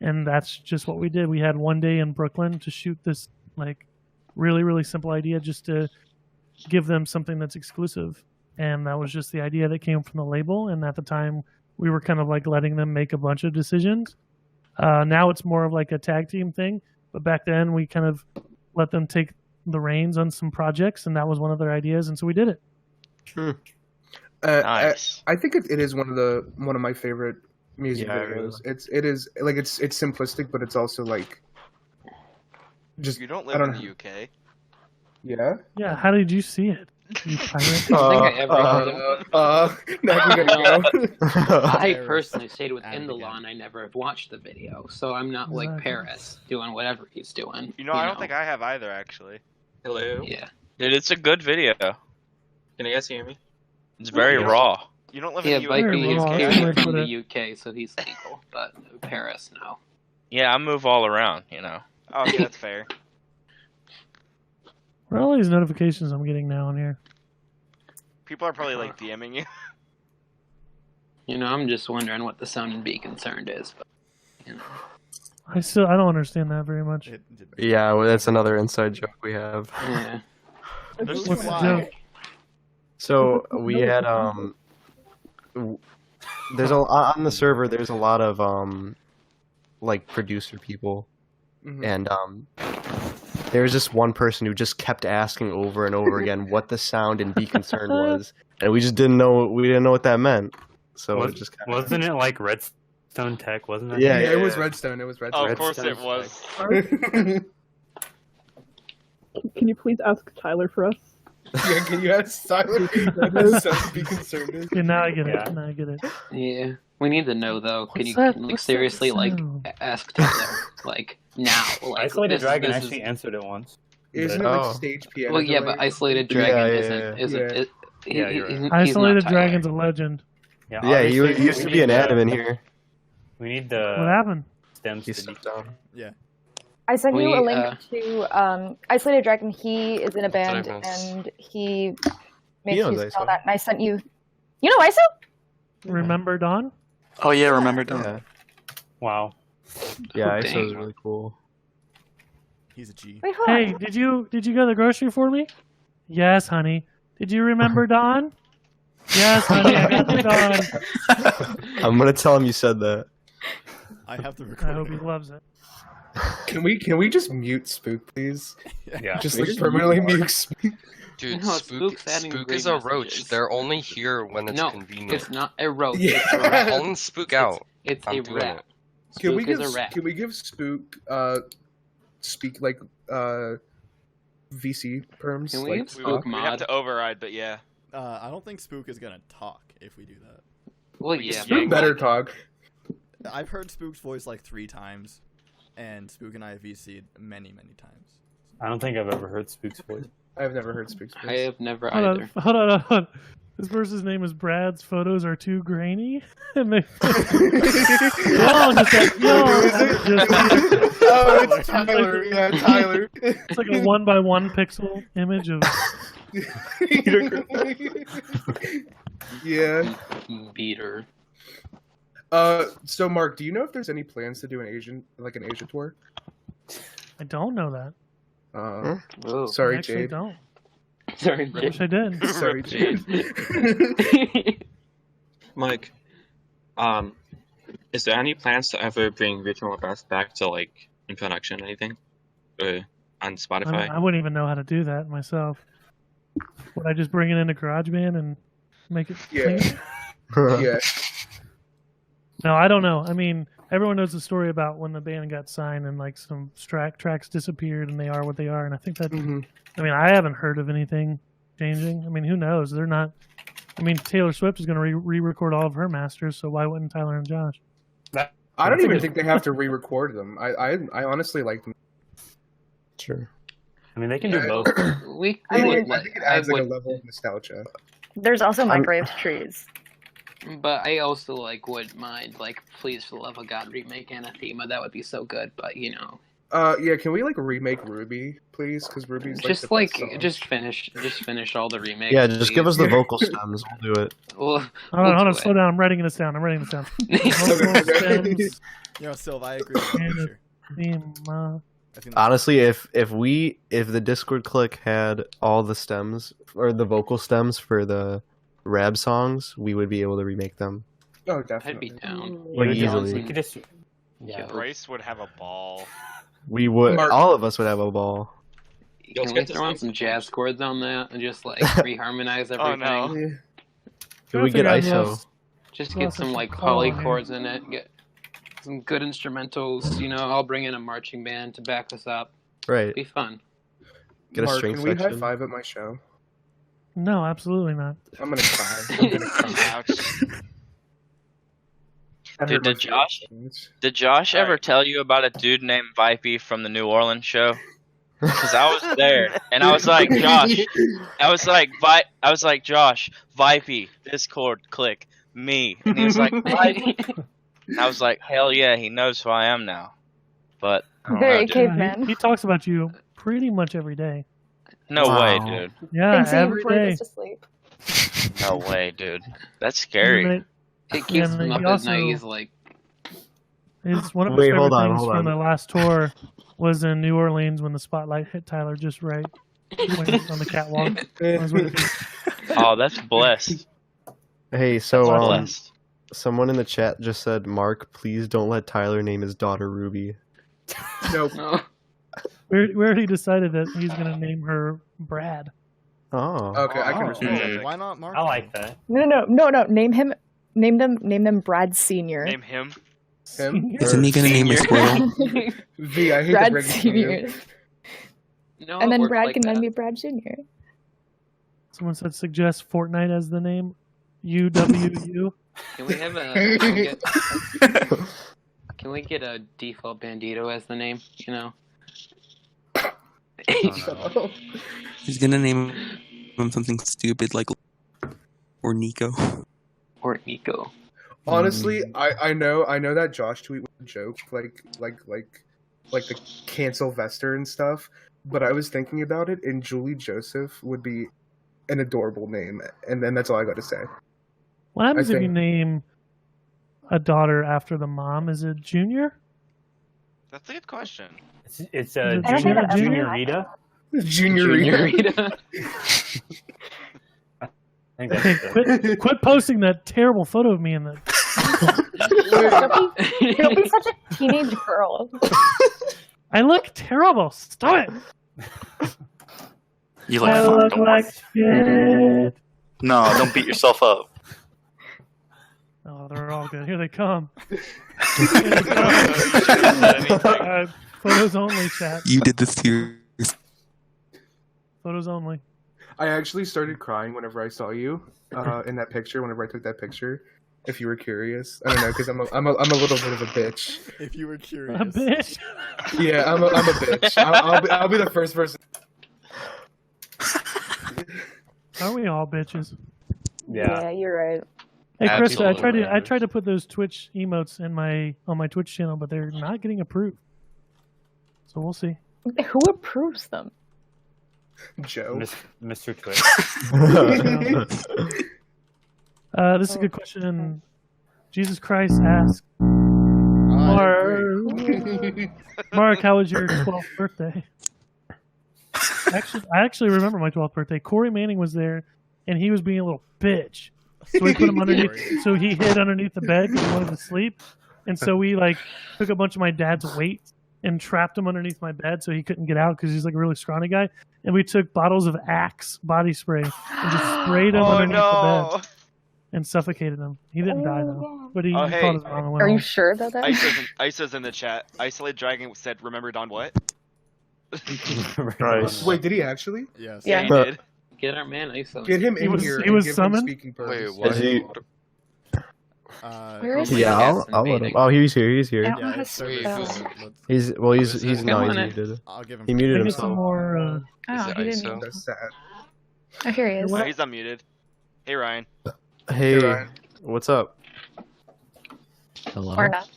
And that's just what we did. We had one day in Brooklyn to shoot this like really, really simple idea just to give them something that's exclusive. And that was just the idea that came from the label. And at the time, we were kind of like letting them make a bunch of decisions. Now it's more of like a tag team thing. But back then, we kind of let them take the reins on some projects. And that was one of their ideas. And so we did it. Nice. I think it is one of my favorite music videos. It is like it's simplistic, but it's also like just You don't live in the UK. Yeah. Yeah. How did you see it? You pirate. I don't think I ever now we gotta go. I personally stayed within the law and I never have watched the video, so I'm not like Paris doing whatever he's doing. You know, I don't think I have either, actually. Hello? Yeah. Dude, it's a good video. Can you guys hear me? It's very raw. You don't live Yeah, in the UK. Vipie is from the UK, so he's legal, but Paris, no. Yeah, I move all around, you know. Oh, okay, that's fair. What are all these notifications I'm getting now on here? People are probably like DMing you. You know, I'm just wondering what the sound and be concerned is, but you know. I don't understand that very much. Yeah, well, that's another inside joke we have. Yeah. What's the joke? So we had there's on the server. There's a lot of like producer people, and there was just one person who just kept asking over and over again what the sound and be concerned was, and we just didn't know. We didn't know what that meant. So it just kinda... wasn't it like Redstone Tech? Wasn't it? Yeah, it was Redstone. It was Redstone. Oh, of course it was. Can you please ask Tyler for us? Yeah, can you ask Tyler what the sound and be concerned is? Yeah, now I get it. Now I get it. Yeah. We need to know though. Can you that? like What's seriously that like sound? ask Taylor like now? Like, Isolated Dragon this actually answered it once. Isn't it like stage piano? Well, yeah, delay? but Isolated Dragon Yeah. isn't. Yeah, you're right. He's Isolated not Dragon's a legend. Yeah, he used to be an admin here. We need the What happened? stems He to be stepped down. Yeah. I sent you a We, link to Isolated Dragon. He is in a band, Dragon. and he makes knows music and all ISO. that. And I sent you. You know ISO? Remember Dawn? Oh yeah, remember Dawn. Yeah, Wow. yeah, Oh, ISO is dang. really cool. He's a G. Wait, hold Hey, on. did you go to the grocery for me? Yes, honey. Did you remember Dawn? Yes, honey. I got the Dawn. I'm gonna tell him you said that. I have to I record. hope he loves it. Can we just mute Spook, please? Yeah. Just like permanently mute Spook. Dude, No, Spook Spook's adding is great a roach. messages. They're only here when it's No, convenient. it's not a roach. Yeah. It's a rat. Calling Spook out. It's I'm a doing rat. it. Can we Spook give is a rat. Spook speak like VC perms? Can we like, give Spook We have mod? to override, but yeah. I don't think Spook is gonna talk if we do that. Well, yeah. Spook but- better talk. I've heard Spook's voice like 3 times, and Spook and I have VC'd many, many times. I don't think I've ever heard Spook's voice. I've never heard Spook's I voice. have never Hold either. on. This person's name is Brad's photos are too grainy. And they no, just like, no, Oh, it's Tyler. Yeah, Tyler. it's like a 1x1 pixel image of. Yeah. Beater. So Mark, do you know if there's any plans to do an Asia tour? I don't know that. Whoa. Sorry, I actually Jade. don't. Sorry, I wish I did. Sorry, Jade. Mike, is there any plans to ever bring Regional Best back to like in production or anything, or on Spotify? I wouldn't even know how to do that myself. Would I just bring it into GarageBand and make it clean? Yeah. No, I don't know. I mean, everyone knows the story about when the band got signed and like some tracks disappeared and they are what they are. And I think that, I mean, I haven't heard of anything changing. I mean, who knows? They're not. I mean, Taylor Swift is going to re-record all of her masters, so why wouldn't Tyler and Josh? I don't even think they have to re-record them. I honestly like them. Sure. I mean, they can do both. I think it adds like a level of nostalgia. There's also microwave trees. But I also like wouldn't mind like Please for the Love of God remake Anathema. That would be so good. But you know, Yeah, can we like remake Ruby, please? Because Ruby's like just the best song. just finish all the remakes. Yeah, just give us the please. vocal stems. We'll do it. Well, Hold on, slow down. I'm writing this down. Vocal stems. You know, Sylv, I agree with you. Anathema. Honestly, if the Discord clique had all the stems or the vocal stems for the rap songs, we would be able to remake them. Oh, definitely. I'd be down. Like easily. We could just, Bryce would have a ball. We would. Mark- all of us would have a ball. Can we throw on some jazz chords on that and just like reharmonize everything? Oh no. Can we get ISO? Just get some like poly chords in it. Get some good instrumentals. You know, I'll bring in a marching band to back us up. Right. Be fun. Get a Mark, string can we high section. five at my show? No, absolutely not. I'm gonna cry. I'm gonna cry. Ouch. That Dude, hurt my did Josh All ever right. tell you about a dude named Vipie from the New Orleans show? Because I was there, and I was like, Josh, Josh, Vipie, Discord, Clique, me, and he was like, Vipie. I was like, hell yeah, he knows who I am now. But I don't Very know, dude. caveman. He talks about you pretty much every day. No way, dude. Yeah, Thinks he every before he day. goes to sleep. No way, dude. That's scary. It keeps And him he up at also- night. He's like, One of his Wait, favorite hold on, things hold from on. the last tour was in New Orleans when the spotlight hit Tyler just right when he was on the catwalk. I was with him. Oh, that's blessed. Hey, so Blessed. someone in the chat just said, Mark, please don't let Tyler name his daughter Ruby. Nope. no. We already decided that he's gonna name her Brad. Oh. Okay, I can respect that. Why not Mark? I like that. No. Name them Brad Senior. Name him. Him? Isn't he gonna name a squirrel? V, I hate Brad to break it to you. Senior. No, And it then worked Brad like can that. then be Brad Junior. Someone said suggest Fortnite as the name. UWU. Can we have can we get a default Bandito as the name? You know. He's gonna name him something stupid like or Nico. Or Nico. Honestly, I know that Josh tweet was a joke, like the cancel Vester and stuff. But I was thinking about it, and Julie Joseph would be an adorable name, and then that's all I got to say. What happens I if you think- name a daughter after the mom? Is it Junior? That's a good question. It's Is it Junior, Junior Junior? Rita. Junior Rita. I think Hey, that's quit posting that terrible photo of me in the. Don't be such a teenage girl. I look terrible. Stop it. You I look fun. look Don't worry. like shit. No, don't beat yourself up. Oh, they're all good. Here they come. Here they come. Photos only, chat. You did this to your... Photos only. I actually started crying whenever I saw you in that picture. Whenever I took that picture, if you were curious, I don't know, because I'm a little bit of a bitch. If you were curious. A bitch. Yeah, I'm a bitch. I'll be the first person. Are we all bitches? Yeah, you're right. Hey, Krista, Absolutely. I tried to put those Twitch emotes in on my Twitch channel, but they're not getting approved. So we'll see. Who approves them? Joe. Mr. Twitch. This is a good question. Jesus Christ asks, Mark, how was your 12th birthday? I actually remember my 12th birthday. Corey Manning was there, and he was being a little bitch. So we put him underneath. So he hid underneath the bed because he wanted to sleep, and so we took a bunch of my dad's weight and trapped him underneath my bed so he couldn't get out because he's like a really scrawny guy. And we took bottles of Axe body spray and just sprayed him underneath the bed and suffocated him. He didn't die though, but he Oh, called hey. his mom and went Are you home. sure about that? Isa's in the chat. Isolated Dragon said, "Remember Don what?" Nice. Wait, did he actually? Yes. Yeah, he did. Get our man ISO. Get him He in was- here. he and was give summoned? Him speaking purpose. Is he? Where is Yeah, I'll let him. Oh, he's here. He's here. I don't know how to it's service. spell. He's Come on, muted. I'll give him. He muted Maybe some himself. more. Oh, he didn't. ISO? That's sad. Oh, here he is. Oh, he's unmuted. Hey Ryan. Hey, Ryan. what's up? Hello. Or not.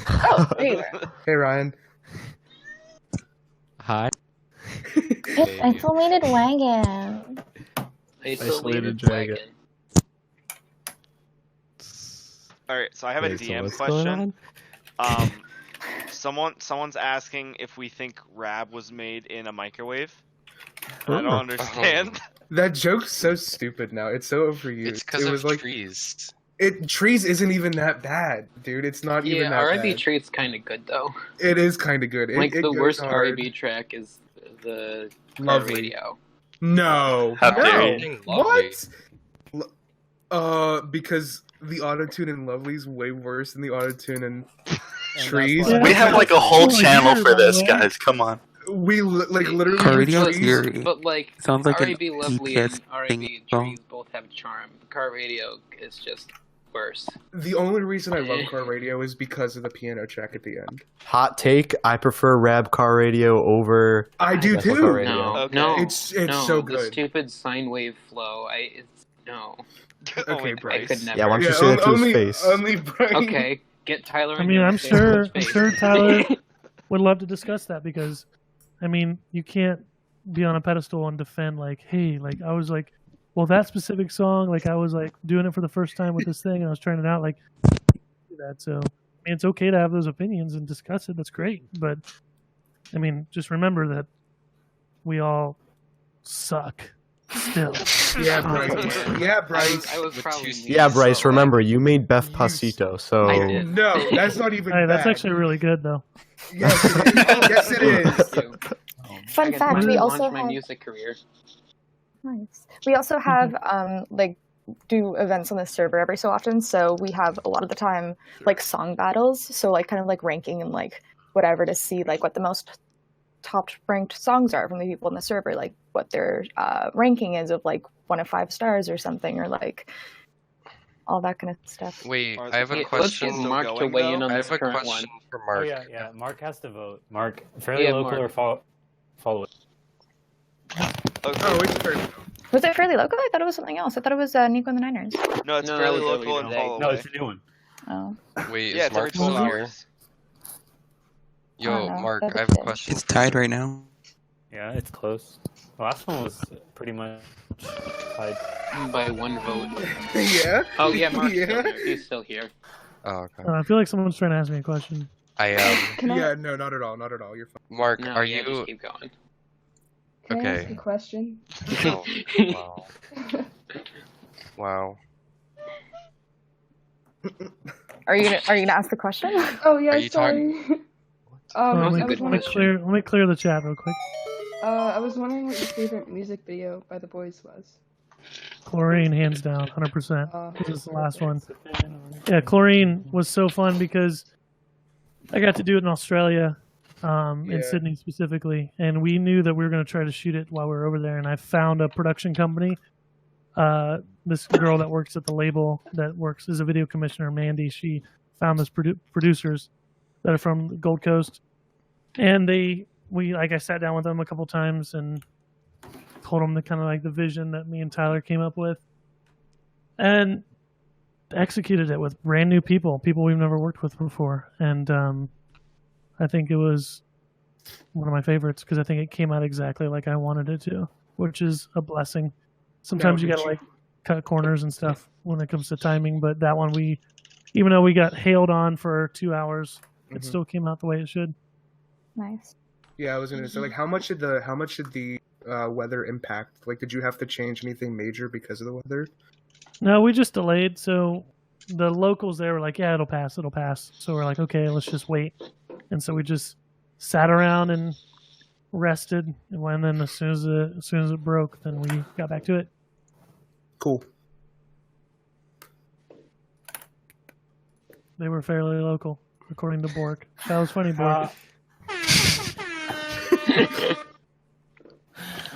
Oh, there you are. Hey Ryan. Hi. Isolated wagon. Isolated Dragon. dragon. All right, so I have a Wait, so DM what's going question. Someone's asking if we think Rab was made in a microwave. I don't understand. That joke's so stupid now. It's so overused. It's because it of was like trees. trees isn't even that bad, dude. It's not even Yeah, that RIB bad. trade's kind of good though. It is kind of good. Like it the goes worst hard. RIB track is the car Lovely. radio. No. How no. dare you. What? Because the autotune in Lovely's way worse than the autotune in Trees. why- We have like a whole Yeah. channel for this, Yeah. guys. Come on. literally. Car radio? But like, Sounds like an R.A.B. Lovely and EPS R.A.B. thing song. Trees both have charm. Car radio is just worse. The only reason I love car radio is because of the piano track at the end. Hot take: I prefer Rab Car Radio over. I do Vespa too. Car Radio. No, It's no, so the good. stupid sine wave flow. No. Okay, I Bryce. could never. Yeah, why don't you say that to his face? Only Bryce. Okay, get Tyler. I mean, I'm sure Tyler would love to discuss that because, I mean, you can't be on a pedestal and defend like, hey, like I was like, well, that specific song, like I was like doing it for the first time with this thing, and I was trying it out, like do that. So, I mean, it's okay to have those opinions and discuss it. That's great, but I mean, just remember that we all suck still. Yeah, Bryce. Yeah, Bryce. I was probably. Yeah, Bryce. Remember, you made Befpacito, so I did. No, that's not even. Hey, that's bad. actually really good though. Yes, it is. Yes, it is. Fun fact: we also my have music career. nice. We also have like do events on the server every so often. So we have a lot of the time like song battles. So like kind of like ranking and like whatever to see like what the most top ranked songs are from the people in the server, like what their ranking is of like 1 of 5 stars or something, or like all that kind of stuff. Wait, I have a Let's question. get Mark to weigh in on I this have a current question one. for Mark. Oh yeah. Mark has to vote. Mark, fairly Yeah, local Mark. or follow it. Oh, it's fair. Was it fairly local? I thought it was something else. I thought it was Nico and the Niners. No, it's No, fairly that was local and today. follow No, away. it's a new one. Oh. Wait, Yeah, is it's every Mark 12 still here? hours. I Yo, don't know. Mark, That I have was a it. question. It's tied right now. Yeah, it's close. The last one was pretty much tied. By 1 vote. Yeah. Oh yeah, Mark's Yeah. still here. He's still here. Oh, okay. I feel like someone's trying to ask me a question. I Yeah, no, not at all. Not at all. You're fine. Mark, No, are yeah, you just keep going. Can I ask okay? a question? Oh, wow. Wow. Are you gonna ask the question? Oh yeah, Are you sorry. Let I me, was let me wondering. clear. Let me clear the chat real quick. I was wondering what your favorite music video by the boys was. Chlorine, hands down, 100%. This is the last one. perfect. Yeah, Chlorine was so fun because I got to do it in Australia, in Yeah. Sydney specifically, and we knew that we were going to try to shoot it while we were over there. And I found a production company. This girl that works at the label that works as a video commissioner, Mandy. She found this producers that are from the Gold Coast, and I sat down with them a couple times and told them the kind of like the vision that me and Tyler came up with, and executed it with brand new people we've never worked with before. And I think it was one of my favorites because I think it came out exactly like I wanted it to, which is a blessing. Sometimes you gotta like cut corners and stuff when it comes to timing, but that one even though we got hailed on for 2 hours, it still came out the way it should. Nice. Yeah, I was gonna say, like, how much did the weather impact? Like, did you have to change anything major because of the weather? No, we just delayed. So the locals there were like, yeah, it'll pass. So we're like, okay, let's just wait. And so we just sat around and rested. And then as soon as it broke, then we got back to it. Cool. They were fairly local, according to Bork. That was funny, Bork.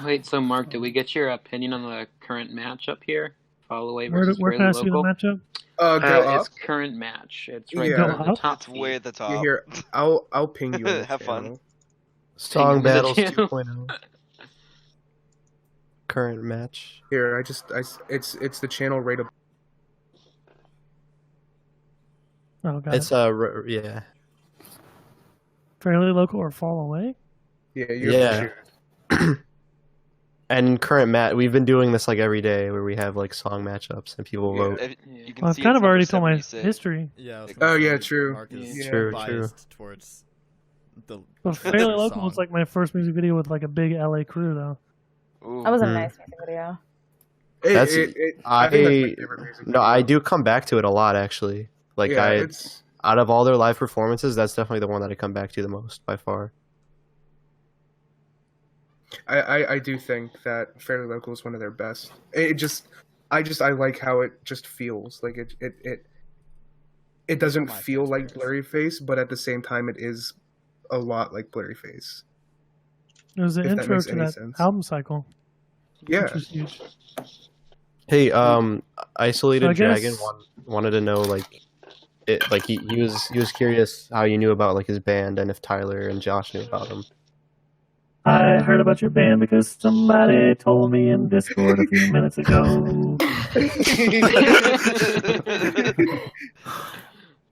Wait, so Mark, did we get your opinion on the current matchup here? Follow away Where versus can I fairly see the local? matchup? Go up. It's current match. It's right Yeah. there Go at the up? top. It's way at the top. Yeah, here, I'll ping you. in the Have fun. channel. Song Ping him in the Battles channel. 2.0. Current match. Here, it's the channel right up. Oh, got It's it. yeah. Fairly local or fall away? Yeah, you're Yeah. And current we've been doing this like every day where we have like song matchups and people vote. You can Well, I've see kind it's of already number told my 76. history. Yeah. I was Oh gonna yeah, say, true. Mark is Yeah. True. biased towards the. But fairly the local was song. like my first music video with like a big LA crew, though. That was a Mhm. nice music video. That's I think that's my I favorite music no, I do come back to it a lot actually. Like Yeah, it's out of all their live performances, that's definitely the one that I come back to the most by far. I do think that Fairly Local is one of their best. I like how it just feels like it doesn't feel like Blurry Face, but at the same time it is a lot like Blurry Face. It was the If that intro makes to any that sense. album cycle. Yeah. Which was huge. Hey, Isolated So I Dragon guess- wanted to know like he was curious how you knew about like his band and if Tyler and Josh knew about him. I heard about your band because somebody told me in Discord a few minutes ago.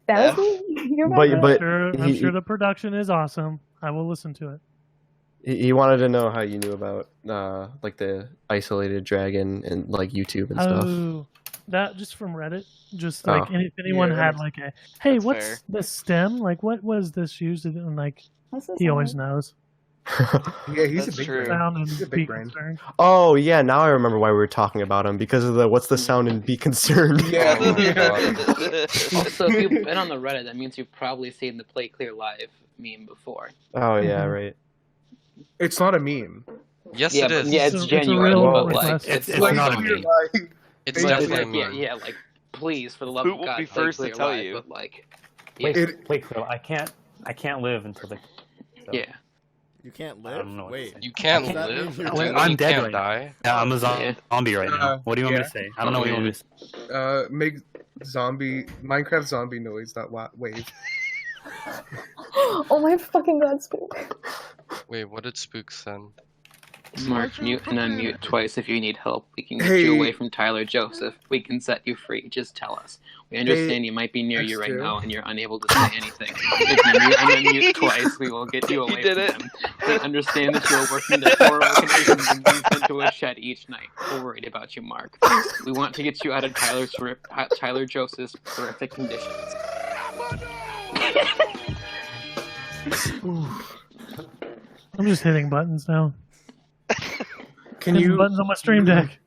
That was your But I'm sure the production is awesome. I will listen to it. he wanted to know how you knew about like the Isolated Dragon and like YouTube and stuff. Oh, that just from Reddit. Just like Oh. if anyone Yeah, had like a, hey, that's what's fair. this stem? Like what was this used? And like he always knows. Yeah, he's That's a big true. brain. Sound and He's a be big brain. concerned. Oh yeah, now I remember why we were talking about him because of the what's the sound and be concerned. Yeah. Oh my God. So if you've been on the Reddit, that means you've probably seen the Play Clear Live meme before. Oh yeah, right. It's not a meme. Yes, Yeah, it but- is. yeah, It's it's a genuine, real but request. like It's not a meme. It's Play definitely a Clear. meme. yeah, like please, for the love Who of will God, be Play first to Clear tell Live, you? But like, Play, yeah, play clear. I can't live until the. So, yeah. You can't I live? don't know what to Wait. say. You can't Does that mean live. you're Doesn't dead? mean I'm you dead can't right die. Yeah, I'm a Yeah. zombie right now. What do you want me Yeah. to say? I don't know what you want me to say. Make Minecraft zombie noise, not wave. Oh my fucking god, Spook. Wait, what did Spook send? Mark, mute and unmute twice if you need help. We can get Hey. you away from Tyler Joseph. We can set you free. Just tell us. We understand you might be near you right X2. now and you're unable to say anything. If you mute and unmute twice, we will get you away did from it. them. We understand that you are working under horrible conditions and being sent to a shed each night. We're worried about you, Mark. We want to get you out of Tyler Joseph's horrific conditions. I'm just hitting buttons now. Can Hitting you buttons on my stream deck?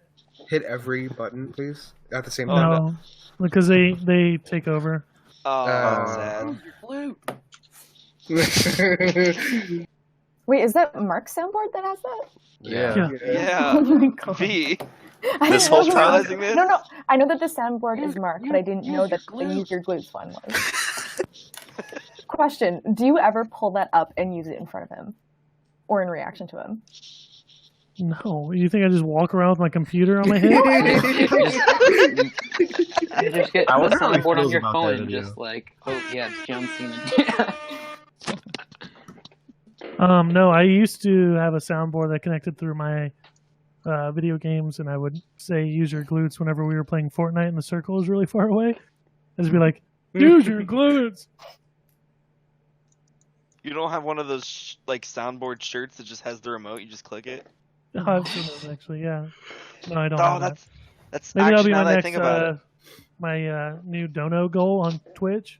hit every button, please, at the same time? No, because they take over. Oh, Uh, sad. Wait, is that Mark's soundboard that has that? Yeah. Yeah. Oh my god. V. I This didn't whole know that- realizing this? No, I know that the soundboard is Mark, but I didn't know that the use your glutes one was. Question: do you ever pull that up and use it in front of him, or in reaction to him? No, you think I just walk around with my computer on my head? You just get I the wonder how he soundboard on feels your about phone that and video. just like, oh yeah, it's John Cena. No, I used to have a soundboard that connected through my video games, and I would say use your glutes whenever we were playing Fortnite and the circle was really far away. I'd just be like, use your glutes. You don't have one of those like soundboard shirts that just has the remote. You just click it. Oh, I've seen those actually, yeah. No, I don't. Oh, have that. that's Maybe that'll actually be now my that I next think about it. my new dono goal on Twitch.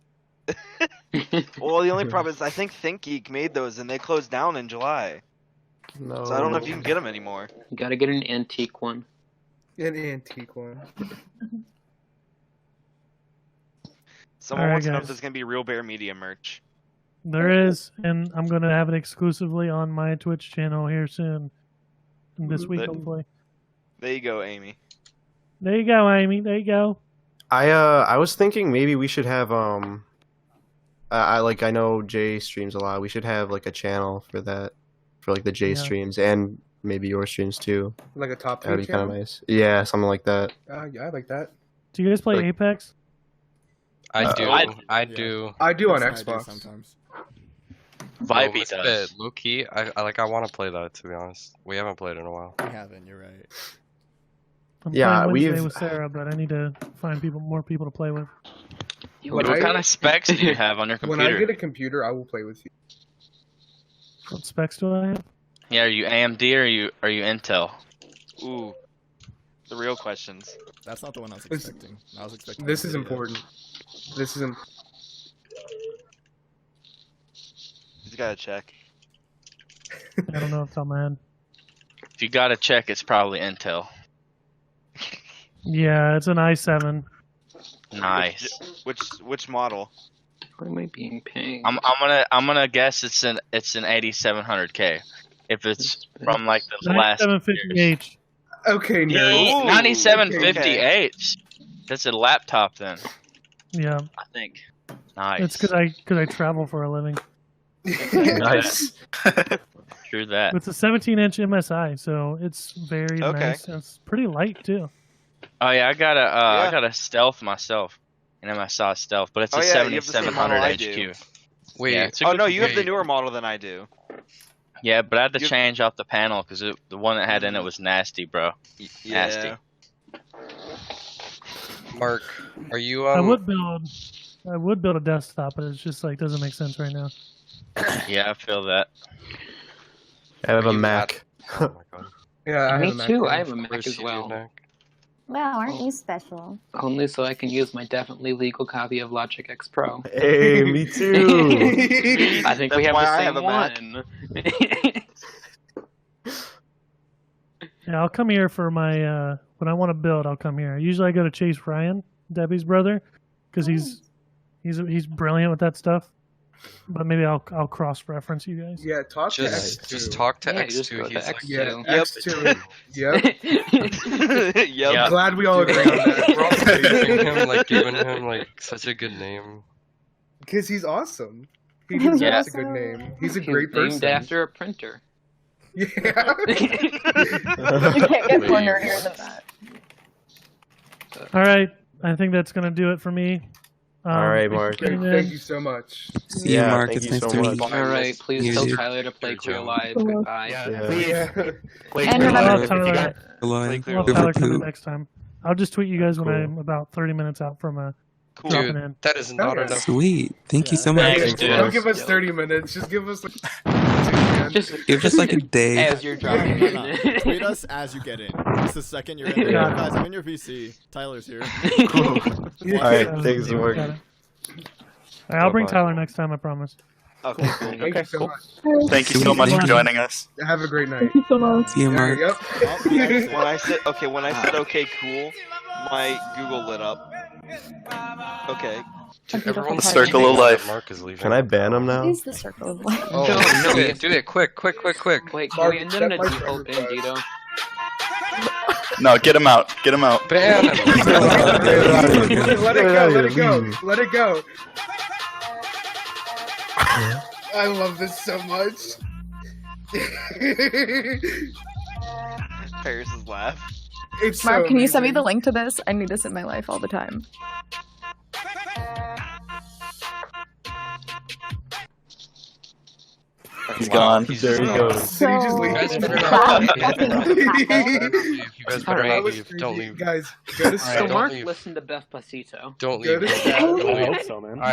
Well, the only problem is I think ThinkGeek made those and they closed down in July. No. So I don't know if you can get them anymore. You gotta get an antique one. An antique one. Someone Alright, wants to know if guys. there's gonna be Real Bear Media merch. There is, and I'm gonna have it exclusively on my Twitch channel here soon. This week, That- hopefully. There you go, Amy. There you go, Amy. There you go. I was thinking maybe we should have I know Jay streams a lot. We should have like a channel for that, for like the Jay Yeah. streams and maybe your streams too. Like a top That'd 3 be kind channel? of nice. Yeah, something like that. Yeah, I like that. Do you guys play Like- Apex? I do. I Yeah. do. I do on That's what I do Xbox. sometimes. Vipie does. Low key, I want to play that, to be honest. We haven't played in a while. We haven't, you're right. I'm Yeah, playing Wednesday we've- with Sarah, but I need to find more people to play with. When What I- kind of specs do you have on your When I computer? get a computer, I will play with you. What specs do I have? Yeah, are you AMD or are you Intel? Ooh, the real questions. That's not the one I was expecting. I was expecting. This is NVIDIA. important. This is He's gotta check. I don't know if I'm mad. If you gotta check, it's probably Intel. Yeah, it's an i7. Nice. Which model? What am I being pinged? I'm gonna guess it's an 8700K. If it's from like the last 9750H. Okay, Ooh, 9758. That's a laptop then. Yeah, I think. Nice. it's because I travel for a living. Nice. True that. It's a 17-inch MSI, so it's very nice. And it's pretty light too. Oh yeah, I got a stealth myself, an MSI stealth, but it's a you have the same 7700 model I HQ. do. Wait. Yeah, it's a Oh good no, you have the computer. newer model than I do. Yeah, but I had to change out the panel because the one that had in it was nasty, bro. Nasty. Mark, are you I would build a desktop, but it's just like doesn't make sense right now. Yeah, I feel that. I have a Mac. Yeah, I have Me a Mac too. too. I have a Mac as well. Wow, aren't you special? Only so I can use my definitely legal copy of Logic X Pro. Hey, me too. I think we have why the I same have a Mac. one. Yeah, I'll come here for my when I want to build. I'll come here. Usually I go to Chase Ryan, Debbie's brother, because he's brilliant with that stuff. But maybe I'll cross-reference you guys. Yeah, talk to X2. Just talk to Yeah, just X2. go to He's like, X2. Yep. Yep. Glad we all agree on that. we're all praising him, like giving him like such a good name. Because he's awesome. He deserves Yeah. a good name. He's a He's great person. named after a printer. Yeah. You can't get more nerdier than that. All right, I think that's gonna do it for me. All right, Mark. Thank you so much. See you, Mark. thank It's you nice so to meet much. you. All right, please You tell too. Tyler to play Queer Live. Goodbye. Yeah. And remember, Tyler, Alive. I'll have Tyler come in next time. I'll just tweet you guys when I'm about 30 minutes out from dropping Dude, in. that is not enough. Sweet. Thank you so much. Thanks, dude. Don't give us 30 minutes. Just give us like Give us like a day. As you're dropping in. Tweet us as you get in. It's the second you're in there. Yeah. Guys, I'm in your VC. Tyler's here. Cool. All right, thanks, Mark. Got it. All right, I'll bring Bye-bye. Tyler next time, I promise. Okay, cool. Thank you so much. Thank you so much for joining us. Have a great night. Thank you so much. See you, Mark. Yep. When I said okay, cool, my Google lit up. Okay. Everyone's Circle thinking of that life. Mark is leaving. Can I ban him now? Use the circle of life. Oh, do it, quick. Wait, can we end it on a default Bandito? No, get him out. Get him out. Ban him. Let it go. Let it go. I love this so much. Paris's laugh. It's Mark, so can you send me amazing. the link to this? I need this in my life all the time. He's gone. There he goes. Did he just So- leave? You guys better Wow. not leave. You guys better That not was leave. Don't creepy. leave. Guys, go to So don't Mark leave. listened to Befpacito. Don't Go leave. to Don't I leave. hope so, man.